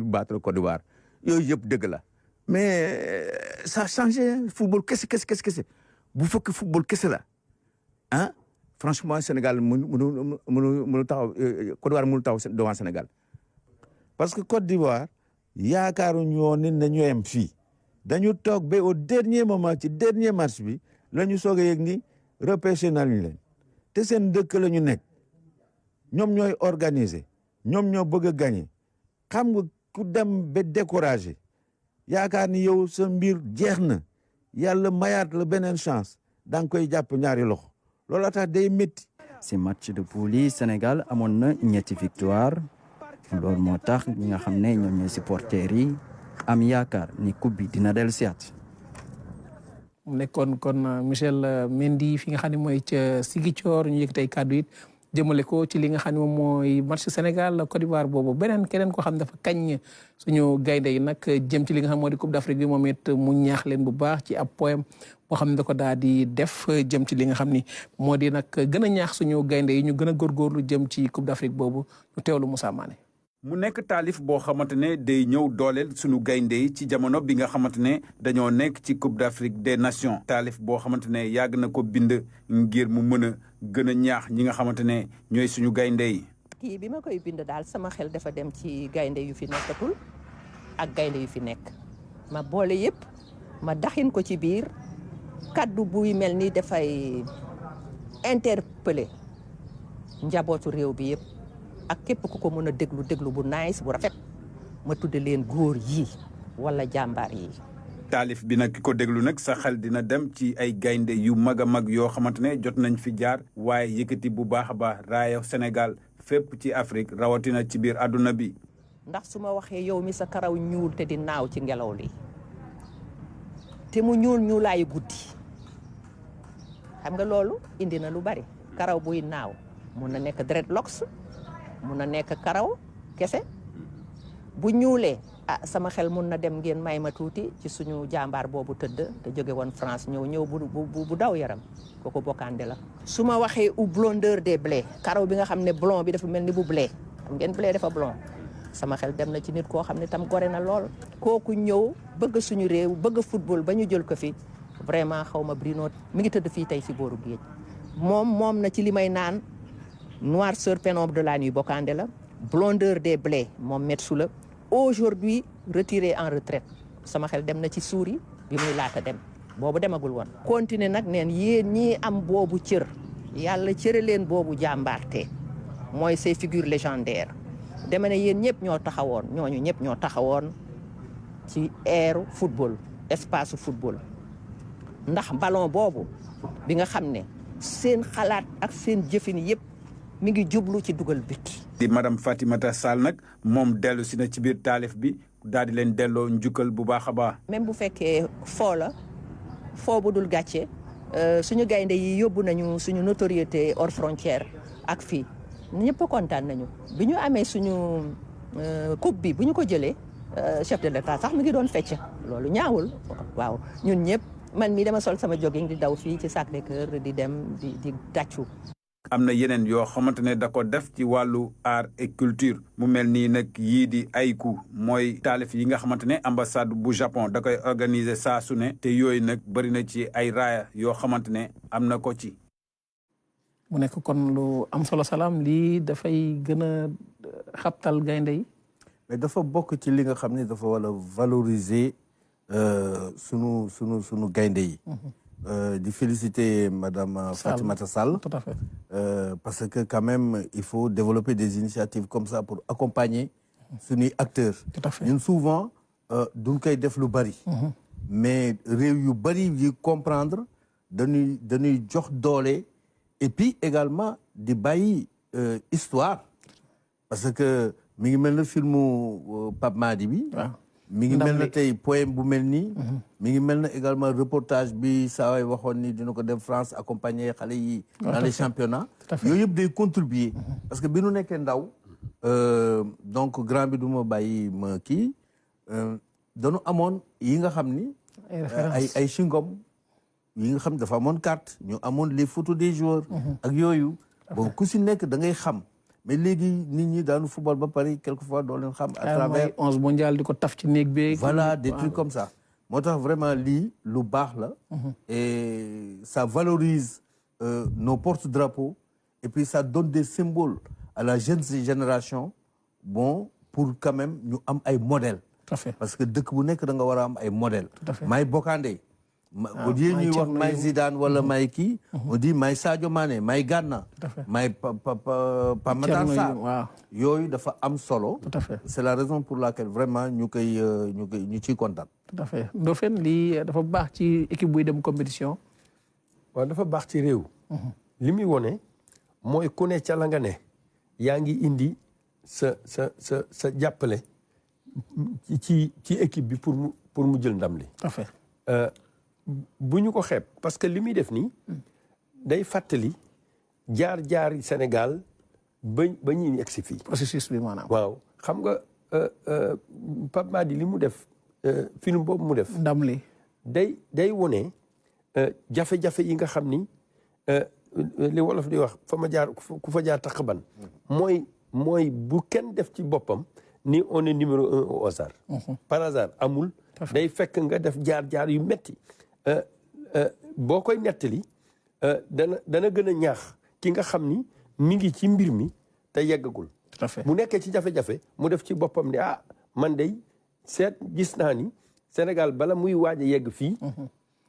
battre Côte d'Ivoire yooyu yëpp dëgg la mais ça a changé football kese bu fekk football kese la ah franchement Sénégal mënu taxaw Côte d'Ivoire mënu taxaw devant Sénégal. parce que Côte d'Ivoire yaakaaruñu woon ni nañu yem fii dañu toog ba au dernier moment ci dernier match bi la ñu soog a yëg ni repêché nañu leen te seen dëkk la ñu nekk ñoom ñooy organiser ñoom ñoo bëgg a gagner xam nga ku dem ba découragé yaakaar ni yow sa mbir jeex na yàlla mayaat la beneen chance da nga koy jàpp ñaari loxo loolu tax day métti. si match de poule yi Sénégal amoon na ñetti victoire loolu moo tax ñi nga xam ne ñoom ñooy supporters yi am yaakaar ni coupe bi dina dellusiwaat. mu nekkoon kon Michel Mendy fi nga xam ne mooy ca Ziguinchor ñu yëg tey kàddu it jëmale ko ci li nga xam ne moom mooy match Sénégal Côte d'Ivoire boobu keneen koo xam dafa kañ suñu gaynde yi nag jëm ci li nga xam moo di Coupe d'Afrique bi moom it mu ñaax leen bu baax ci ab poème boo xam ne da ko daal di def jëm ci li nga xam ni moo di nag gën a ñaax suñu gaynde yi ñu gën a góorgóorlu jëm ci Coupe d'Afrique boobu ñu teewlu Moussa Mané. mu nekk taalif boo xamante ne day ñëw dooleel sunu gaynde yi ci jamono bi nga xamante ne dañoo nekk ci Coupe d'Afrique des Nations taalif boo xamante ne yàgg na ko bind ngir mu mën a gën a ñaax ñi nga xamante ne ñooy suñu gaynde yi. kii bi ma koy bind daal sama xel dafa dem ci gaynde yu fi nekkatul ak gaynde yu fi nekk ma boole yëpp ma daxin ko ci biir kaddu buy mel ni dafay interpeller njabootu réew bi yëpp. ak képp ku ko mën a déglu bu nice bu rafet ma tudde leen góor yi wala jàmbaar yi. taalif bi nag ki ko déglu nag sa xel dina dem ci ay gaynde yu mag a mag yoo xamante ne jot nañ fi jaar waaye yëkkati bu baax a baax raaya Sénégal fépp ci Afrique rawatina ci biir àdduna bi. ndax su ma waxee yow mi sa karaw ñuul te di naaw ci ngelaw li te mu ñuulaayu guddi xam nga loolu indi na lu bari karaw buy naaw mun na nekk dreadlocks mun na nekk karaw kese bu ñuulee sama xel mun na dem ngeen may ma tuuti ci suñu jàmbaar boobu tëdd te jóge woon France ñëw bu daw yaram kooku Bokandé la. su ma waxee ou blondeur des blés karaw bi nga xam ne blond bi dafa mel ni bu blé xam ngeen blé dafa blond sama xel dem na ci nit koo xam ne tam gore na lool. kooku ñëw bëgg suñu réew bëgg football ba ñu jël ko fi vraiment xaw ma Bruno mi ngi tëdd fii tey si booru géej moom na ci li may naan. Noirceur pénombre de la nuit Bokandé la blondeur des blés moom Metsu la aujourd'hui retiré en retraite sama xel dem na ci suuri bi muy laata dem boobu demagul woon. continuer nag neen yéen ñii am boobu cër yàlla cëre leen boobu jàmbaarte mooy ces figures légendaires dama ne yéen ñëpp ñoo taxawoon ci aire football espace football ndax ballon boobu bi nga xam ne seen xalaat ak seen jëfin yëpp. mi ngi jublu ci dugal bit. di madame Fatimata Sall nag moom dellu si na ci biir taalif bi daal di leen delloo njukkal bu baax a baax. même bu fekkee foo bu dul gàcce suñu gaynde yi yóbbu nañu suñu notoriété hors frontière ak fii ñëpp kontaan nañu bi ñu amee suñu coupe bi bu ñu ko jëlee chef de l'État sax mi ngi doon fecc loolu ñaawul waaw ñun ñëpp man mii dama sol sama jogging di daw fii ci Sacré-Cœur di dem di tàccu. am na yeneen yoo xamante ne da ko def ci wàllu art et culture mu mel nii nag yii di haïku mooy taalif yi nga xamante ne ambassade bu Japon da koy organiser saa su ne te yooyu nag bëri na ci ay raaya yoo xamante ne am na ko ci. mu nekk kon lu am solo salaam lii dafay gën a xabtal gaynde yi. mais dafa bokk ci li nga xam ne dafa war a valoriser sunu gaynde yi. di féliciter madame Fatimata Sall. Tout à fait. Parce que quand même il faut développer des initiatives comme ça pour accompagner suñuy acteurs. Tout à fait. ñun souvent duñ koy def lu bari. mais réew yu bari yi comprendre dañuy jox doole et puis également di bàyyi histoire parce que mi ngi mel na filmu Pape Madi bi. mi ngi mel na tey poème bu mel nii. mi ngi mel na également reportage bi saa waay waxoon ni dina ko dem France accompagner xale yi. dans les championnats. yooyu yëpp day contribuer. parce que bi nu nekkee ndaw. donc grand bi du ma bàyyi ma kii dañu amoon yi nga xam ni. ay chewing-gum yi nga xam dafa amoon carte ñu amoon les photos des joueurs. ak yooyu bon ku si nekk da ngay xam. mais léegi nit ñi daanu football ba Paris quelquefois doo leen xam. à travers 11 mondial di ko taf ci néeg bi. voilà des trucs comme ça. moo tax vraiment lii lu baax la. et ça valorise nos porte-drapeaux. et puis ça donne des symboles à la jeune génération bon pour quand même ñu am ay modèles. tout à fait parce que dëkk bu nekk da nga war a am ay modèles. tout à fait may Bokandé au lieu ñuy wax may Zidane wala may kii on dit may Sadio Mané may Gana may Pa Matar Sarr yooyu dafa am solo c'est la raison pour laquelle vraiment ñu ciy kontaan tout à fait Ndofène lii dafa baax ci équipe buy dem compétition waaw dafa baax ci réew li muy wone mooy ku ne ca la nga ne yaa ngi indi sa jàppale ci équipe bi pour mu jël ndam li tout à fait bu ñu ko xeeb parce que li muy def nii day fàttali jaar-jaari Sénégal ba ñuy egg si fii processus bi maanaam waaw xam nga Pape Madi li mu def film boobu mu def ndam li day wone jafe-jafe yi nga xam ni li wolof di wax ku fa jaar tax ban mooy bu kenn def ci boppam ni on est numéro 1 au hasard par hasard amul day fekk nga def jaar-jaar yu metti boo koy nettali dana gën a ñaax ki nga xam ni mi ngi ci mbir mi te yeggagul mu nekkee ci jafe-jafe mu def ci boppam ni man day gis naa ni Sénégal bala muy waaj a yegg fii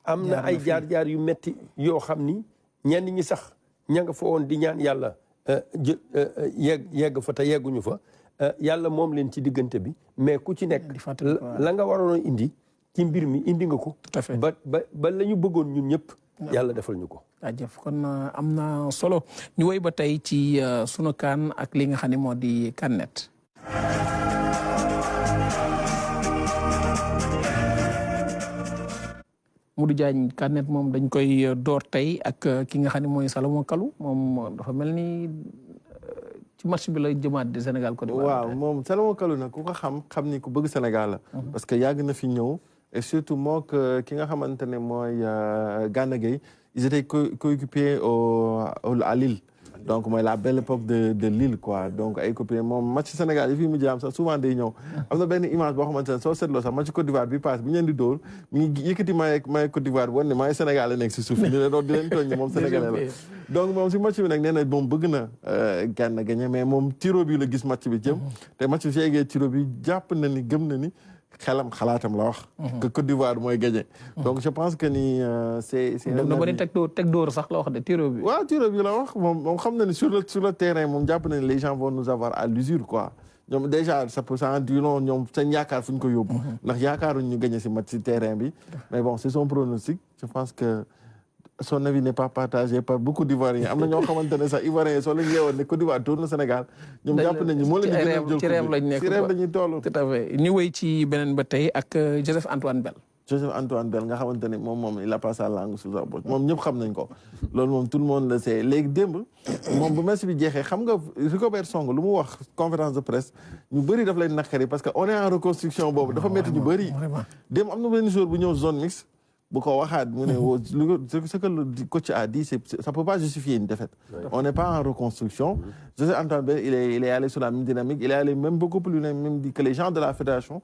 am na ay jaar-jaar yu metti yoo xam ni ñenn ñi sax ña nga fa woon di ñaan yàlla yegg fa te yegguñu fa yàlla moom leen ci diggante bi mais ku ci nekk la nga waroon a indi ci mbir mi indi nga ko ba la ñu bëggoon ñun ñëpp yàlla defal ñu ko jaajëf kon am na solo ñu woy ba tey ci sunu kaan ak li nga xam ne moo di CAN Net Modou Diagne CAN Net moom dañ koy door tey ak ki nga xam ne mooy Salomon Kalou moom dafa mel ni ci match bi la jëmaat di Sénégal Côte d'Ivoire. waaw moom Salomon Kalou nag ku ko xam ni ku bëgg Sénégal la. parce que yàgg na fi ñëw et surtout moo ki nga xamante ne mooy Gana Gueye ils étaient coéquipiers à Lille. donc mooy la belle époque de Lille quoi donc ay copies moom match Sénégal yi fi mujj am sax souvent day ñëw am na benn image boo xamante ne soo seetloo sax match Côte d'Ivoire bi passe bi ñu leen di dóor mi ngi yëkkati maay Côte d'Ivoire bi wane ne maay Sénégal la nekk si suuf ñu ne doon di leen tooñ moom Sénégalais la donc moom si match bi nag nee na moom bëgg na Gana gagné mais moom tiro bi la gis match bi jëm te match bi su eggee tiro bi jàpp na ni gëm na ni xalaatam la wax que Côte d'Ivoire mooy gagné donc je pense que ni c'est na bari teg dóor sax la wax de tiro bi waaw tiro bi la wax moom xam na ni sur le terrain moom jàpp na ni les gens vont nous avoir à l'usure quoi ñoom déjà ça peut ça du long ñoom seen yaakaar fu ñu ko yóbbu ndax yaakaaruñ ñu gagné si match si terrain bi mais bon c'est son pronostic je pense que son avis n'est pas partagé par beaucoup d'Ivoiriens am na ñoo xamante ne sax Ivoiriens soo leen yeewoon ne Côte d'Ivoire tour na Sénégal ñoom jàpp nañu moo leen gën a jël ci rêve lañ nekk ci rêve la ñuy toll tout à fait ñu wéy ci beneen ba tey ak Joseph Antoine Bell nga xamante ne moom il a pas sa langue sous sa bouche moom ñëpp xam nañ ko loolu moom tout le monde le sait léegi démb moom bu match bi jeexee xam nga Rigobert Song lu mu wax conférence de presse ñu bëri daf lay naqari parce que on est en reconstruction boobu dafa métti ñu bëri démb am na benn jour bu ñëw zone mixte bu ko waxaat mu ne ce que le coach a dit ça peut pas justifier une défaite on n'est pas en reconstruction Joseph Antoine Bell il est allé sur la même dynamique il est allé même beaucoup plus loin même dit que les gens de la fédération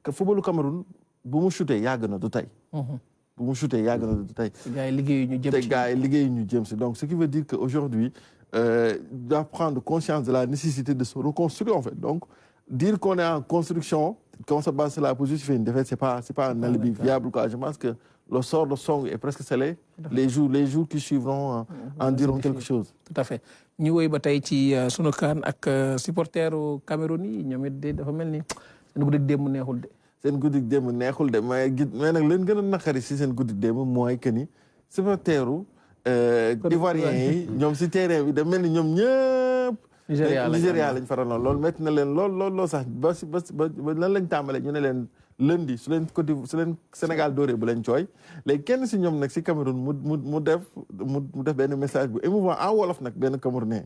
que footballu Cameroun bu mu shooté yàgg na du tey bu mu shooté yàgg na du tey gars yi liggéeyu ñu jëm si donc ce qui veut dire que aujourd'hui doit prendre conscience de la nécessité de se reconstruire en fait donc dire qu'on est en construction qu'on se base sur la pour justifier une défaite c'est pas un alibi viable quoi je pense que le sort de Song est presque scellé les jours qui suivront en diront quelque chose tout à fait ñu woy ba tey ci sunu kaan ak supporteru Cameroun yi ñoom it de dafa mel ni seen guddi démb neexul de seen guddi démb neexul de mais nag leen gën a naqari si seen guddi démb mooy que ni supporteru ivoiriens yi ñoom si terrain bi da mel ni ñoom ñëpp Nigéria lañ faraloon loolu métti na leen lool sax ba lan lañ tàmbalee ñu ne leen lundi su leen Sénégal dooree bu leen cooy léegi kenn si ñoom nag si Cameroun mu def benn message bu émouvant en wolof nag benn Camerounais.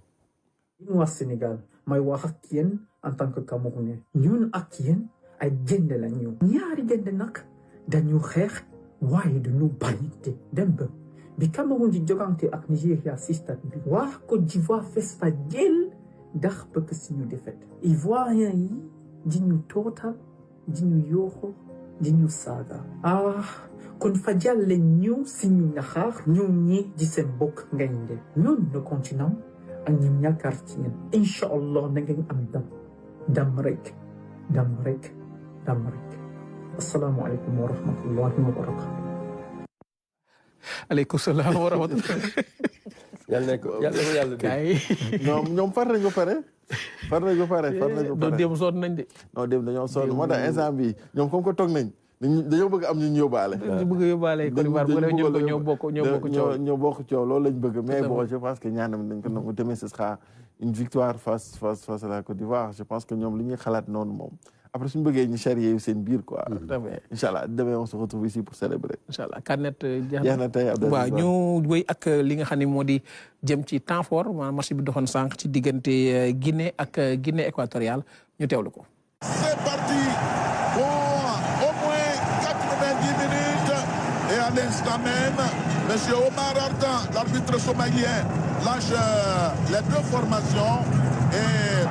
ñu wax Sénégal may wax ak yéen en tant que Camerounais ñun ak yéen ay jënd la ñu ñaari jënd nag dañu xeex waaye dañu bañante dem ba bi Cameroun di jogante ak Nigéria si stade bi waa Côte d'Ivoire fees fa jël ndax bëgg suñu défaite Ivoiriens yi di ñu tootal di ñu yooxo di ñu saaga kon fa jàlle ñu suñu naxaar ñoom ñi di seen bokk ngaynde ñun le continent ak ñi yaakaar ci yéen incha allah na ngeen am dam rek assalaamu aleykum wa rahmatullahi wa barakatuh aleykum salaam wa rahmatulah. yàlla dégg. non ñoom far nañ ba pare. doo dem sonn nañ de. non dem dañoo sonn moo tax instant bi ñoom comme que toog nañ dañoo bëgg am ñu yóbbaale. dañu bëgg yóbbaale Côte d'Ivoire bu dee ñoo bokk coow. loolu lañ bëgg mais bon je pense que ñaanam dañ ko nangu demain ce sera une victoire face à la Côte d'Ivoire je pense que ñoom li ñuy xalaat noonu moom après suñu bëggee ñu charrier seen biir quoi. Inch'Allah demain on se retrouve ici pour célébrer. Inch'Allah Kanet jeex na tey waaw ñu wéy ak li nga xam ne moo di jëm ci temps fort maanaam match bi doxoon sànq ci diggante Guinée ak Guinée équatoriale ñu teewlu ko. C'est parti pour au moins 90 minutes et à l'instant même monsieur Omar Ardan, l'arbitre somalien, lâche les deux formations et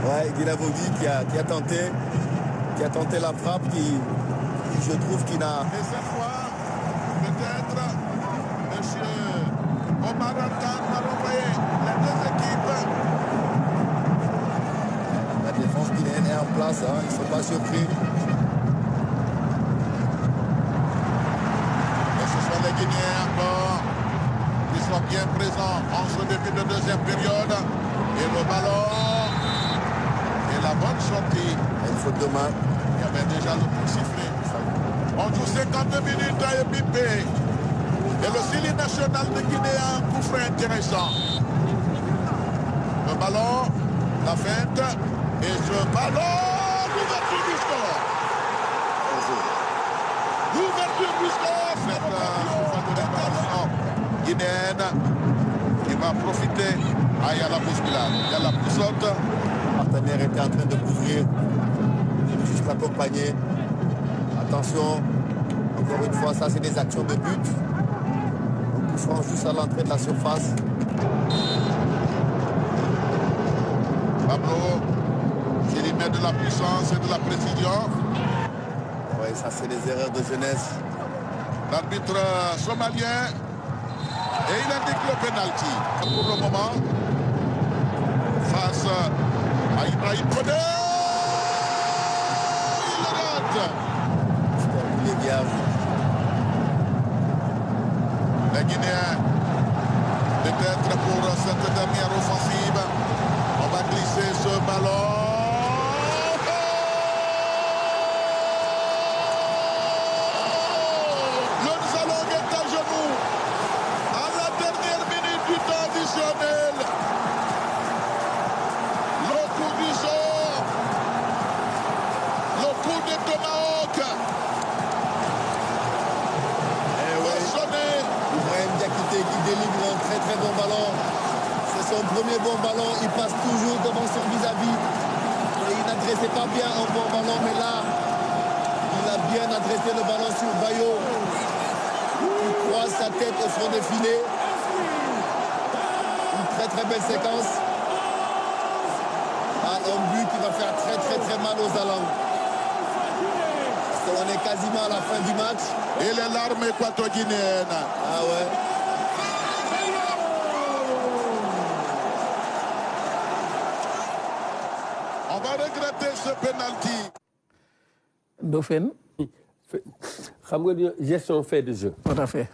Ouais, Guilavogui qui a tenté la frappe qui je trouve qu'il n'a. Et cette fois, peut-être, monsieur Omar Ardan a renvoyé les deux équipes. La défense guinéenne est en place, hein, ils ne sont pas surpris. Et ce sont les Guinéens encore qui sont bien présents en ce début de deuxième période. Et le ballon et la bonne sortie. Une faute de main. Il y avait déjà le coup sifflé. On joue 52 minutes à Ebipé. Et le Sili national de Guinée a un coup franc intéressant. Le ballon, la feinte. Et ce ballon, l'ouverture du score. L'ouverture du score. Cette déclaration guinéenne qui va profiter. Ah, il y a la bousculade, il y a la poussotte. Le partenaire était en train de couvrir, juste l'accompagner. Attention, encore une fois, ça c'est des actions de but. On poussera juste à l'entrée de la surface. Pablo, s'il y met de la puissance et de la précision. Oui, ça c'est des erreurs de jeunesse. L'arbitre somalien. Et il indique le penalty. Pour le moment, face à Ibrahim Kodé. Il le rate. Les Guinéens, peut-être pour cette dernière offensive, on va glisser ce ballon. Premier bon ballon, il passe toujours devant son vis-à-vis. Il n'adressait pas bien un bon ballon, mais là, il a bien adressé le ballon sur Bayo. Il croise sa tête au front des filets. Une très très belle séquence. Un but qui va faire très mal aux Alangues. On est quasiment à la fin du match. Et les larmes équato-guinéennes. Ah ouais. On va regretter ce penalty. Dauphin. xam nga gestion fait de jeu. Tout à fait.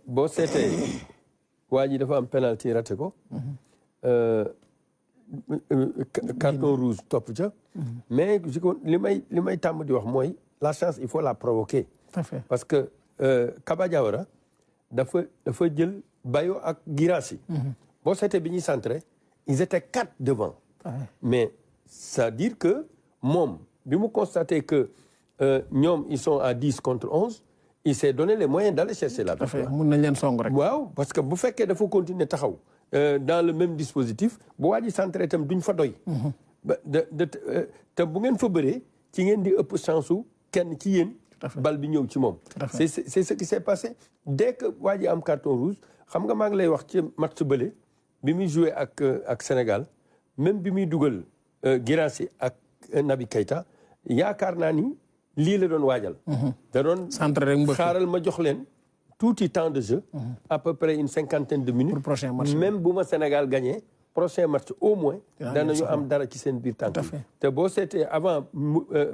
boo seetee waa ji dafa am penalty raté ko. carton rouge topp ca. mais li may tàmm di wax mooy la chance il faut la provoquer. Tout à fait. parce que Kaba Diawara dafa jël Bayo ak Guirassy. boo seetee bi ñuy centré ils étaient 4 devant. Mais ça veut dire que moom bi mu constaté que ñoom ils sont à 10 contre 11 il s'est donné les moyens d'aller chercher la victoire. mun nañ leen song rek. waaw parce que bu fekkee dafa continuer taxaw dans le même dispositif bu waa ji centré itam duñ fa doy. te bu ngeen fa bëree ci ngeen di ëpp chance su kenn ci yéen. bal bi ñëw ci moom. c'est ce qui s'est passé dès que waa ji am carton rouge xam nga maa ngi lay wax ci match bële bi muy joué ak Sénégal. même bi muy dugal Guirassy ak Naby Keita yaakaar naa ni lii la doon waajal. da doon xaaral ma jox leen tuuti temps de jeu. à peu près une 50aine de minutes. pour prochain match même bu ma Sénégal gagné prochain match au moins. danañu am dara ci seen biir tànk. te boo seetee avant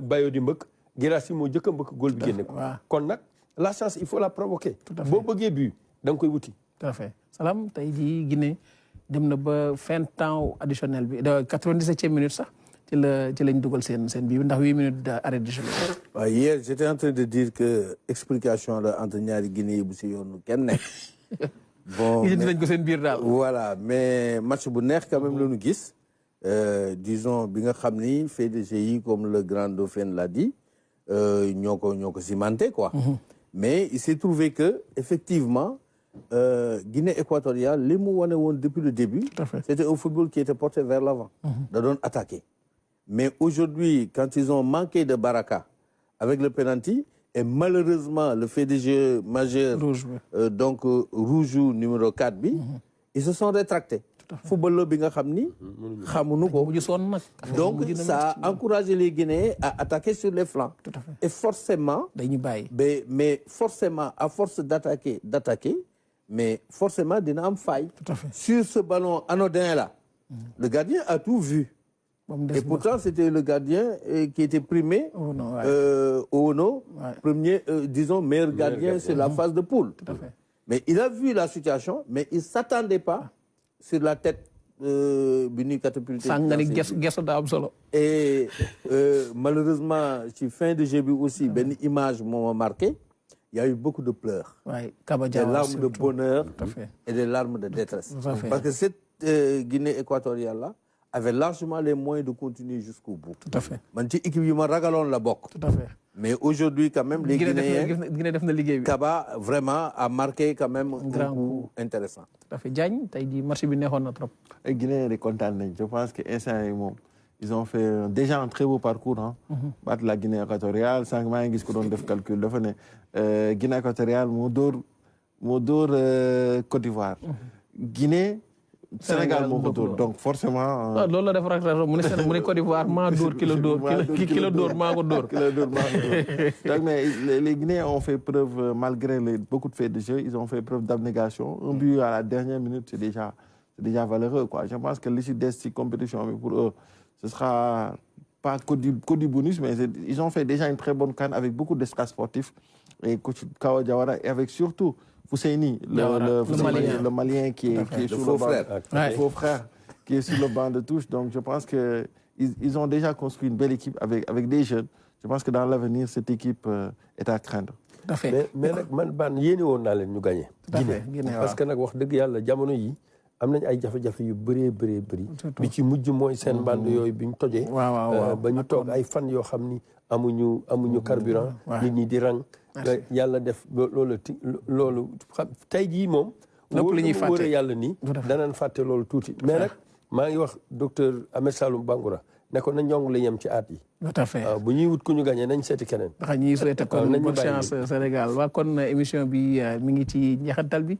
Bayo di mbëkk Guirassy moo jëkk a mbëkk góol bi génne ko. kon nag la chance il faut la provoquer. boo bëggee but da nga koy wuti. tout à fait Salam tey jii Guinée dem na ba fin temps additionnel bi 97e minute sax ci lañ dugal seen bii ndax 8 minutes d'arrêt de jeu. waaw hier j'étais en train de dire que explication la entre ñaari Guinée yi bu si yoonu kenn nekk. bon nañ ko seen biir daal. voilà mais match bu neex quand même la ñu gis disons bi nga xam ni fait de jeu yi comme le grand Dauphin l'a dit ñoo ko cimenté quoi. mais il s'est trouvé que effectivement Guinée équatoriale li mu wane woon depuis le début. c'était un football qui était porté vers l'avant. da doon attaqué. mais aujourd'hui quand ils ont manqué de baraka avec le penalty et malheureusement le fait de jeu majeur donc rouge numéro 4 bi ils se sont rétractés. football bi nga xam ni xamuñu ko. donc ça a encouragé les Guinéens à attaquer sur les flancs. et forcément dañuy bàyyi. mais forcément à force d'attaquer mais forcément dina am faille. sur ce ballon anodin là le gardien a tout vu. Et pourtant, c'était le gardien qui était primé Ono, premier, disons, meilleur gardien sur la phase de poule. Mais il a vu la situation, mais il ne s'attendait pas sur la tête Bini catapulté. Et malheureusement, sur fin de jeu aussi, une image m'a marqué. Il y a eu beaucoup de pleurs. Des larmes de bonheur et des larmes de détresse. Parce que cette Guinée équatoriale-là avait largement les moyens de continuer jusqu'au bout. Tout à fait. Tout à fait. Mais aujourd'hui, quand même, les Guinéens, Kaba vraiment a marqué quand même un coup intéressant. Tout à fait. Diagne, tu as dit marché bien trop. Les Guinéens sont contents. Je pense que ils ont fait déjà un très beau parcours. Battre la Guinée équatoriale, 5 mois, ils ont fait calcul. Guinée équatoriale, Modor, Côte d'Ivoire. Guinée, Sénégal moo ko dóor donc forcément. loolu la def rek mu ne Côte d'Ivoire maa dóor ki la dóor maa ko dóor. donc mais les Guinéens ont fait preuve malgré beaucoup de faits de jeu ils ont fait preuve d'abnégation. Un but à la dernière minute c'est déjà valeureux quoi. Je pense que li ci des ci compétition bi pour eux ce sera pas que du bonus mais ils ont fait déjà une très bonne CAN avec beaucoup d'espace sportif et coach Kawa Diawara et avec surtout Fousseini, le Malien qui est sur le banc, le faux frère, qui est sur le banc de touche. Donc je pense qu'ils ont déjà construit une belle équipe avec des jeunes. Je pense que dans l'avenir, cette équipe est à craindre. Tout à fait. Mais man yéene woon naa leen ñu gagné. Guinée parce que nag wax dëgg yàlla jamono yi am nañ ay jafe-jafe yu bëree bi ci mujj mooy seen bande yooyu bi ñu tojee. ba ñu toog ay fan yoo xam ni amuñu carburant. nit ñi di rang. yàlla def loolu tey jii moom. lépp li ñuy fàtte wóor yàlla nii. danañ fàtte loolu tuuti. mais nag maa ngi wax docteur Ahmed Saloum Bangoura ne ko na ñong la yem ci aat yi. tout à fait bu ñuy wut ku ñu gagné nañ seeti keneen. ndax ñuy souhaité kon bonne chance Sénégal waa kon émission bi mi ngi ci njeexantal bi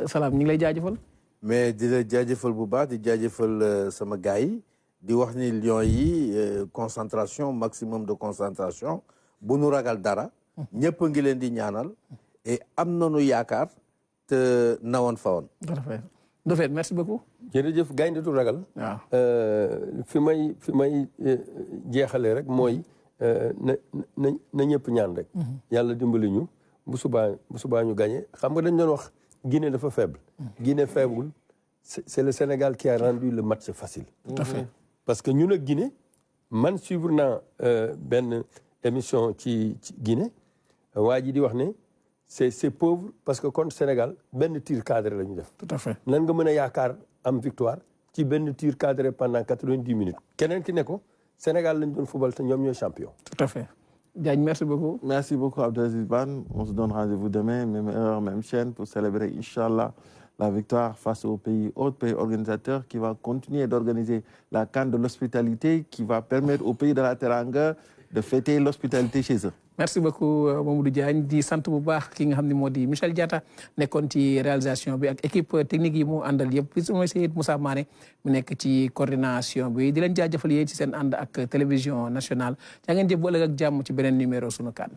Salam ñu ngi lay jaajëfal. mais di la jaajëfal bu baax di jaajëfal sama gars yi di wax ni Lions yi concentration maximum de concentration bu nu ragal dara. ñëpp ngi leen di ñaanal et am nañu yaakaar te nawoon fa woon. Dauphin merci beaucoup. jërëjëf gaynde du ragal. waaw fi may jeexalee rek mooy na ñëpp ñaan rek. yàlla dimbali ñu bu subaa ñu gagné xam nga dañ doon wax Guinée dafa faible. Guinée faible c'est le Sénégal qui a rendu le match facile. tout à fait parce que ñun ak Guinée man suivre naa benn émission ci Guinée. waa ji di wax ne c'est pauvre parce que contre Sénégal benn tir cadré la ñu def. tout à fait nan nga mën a yaakaar am victoire ci benn tir cadré pendant 90 minutes. keneen ki ne ko Sénégal lañ doon football te ñoom ñooy champion. tout à fait Diagne merci beaucoup. Merci beaucoup Abdelaziz Ban. On se donne rendez-vous demain même heure même chaîne pour célébrer Inch'Allah la victoire face au autre pays organisateur qui va continuer d'organiser la CAN de l'hospitalité qui va permettre au pays de la Teranga de fêter l'hospitalité chez eux. merci beaucoup Mamadou Diagne di sant bu baax ki nga xam ne moo di Michel Diatta nekkoon ci réalisation bi ak équipe technique yi mu àndal yëpp fi mooy Seydou Moussa Mané mu nekk ci coordination bi di leen jaajëfal yéen ci seen ànd ak télévision nationale yaa ngeen jëf bu ëllëg ak jàmm ci beneen numéro sunu kan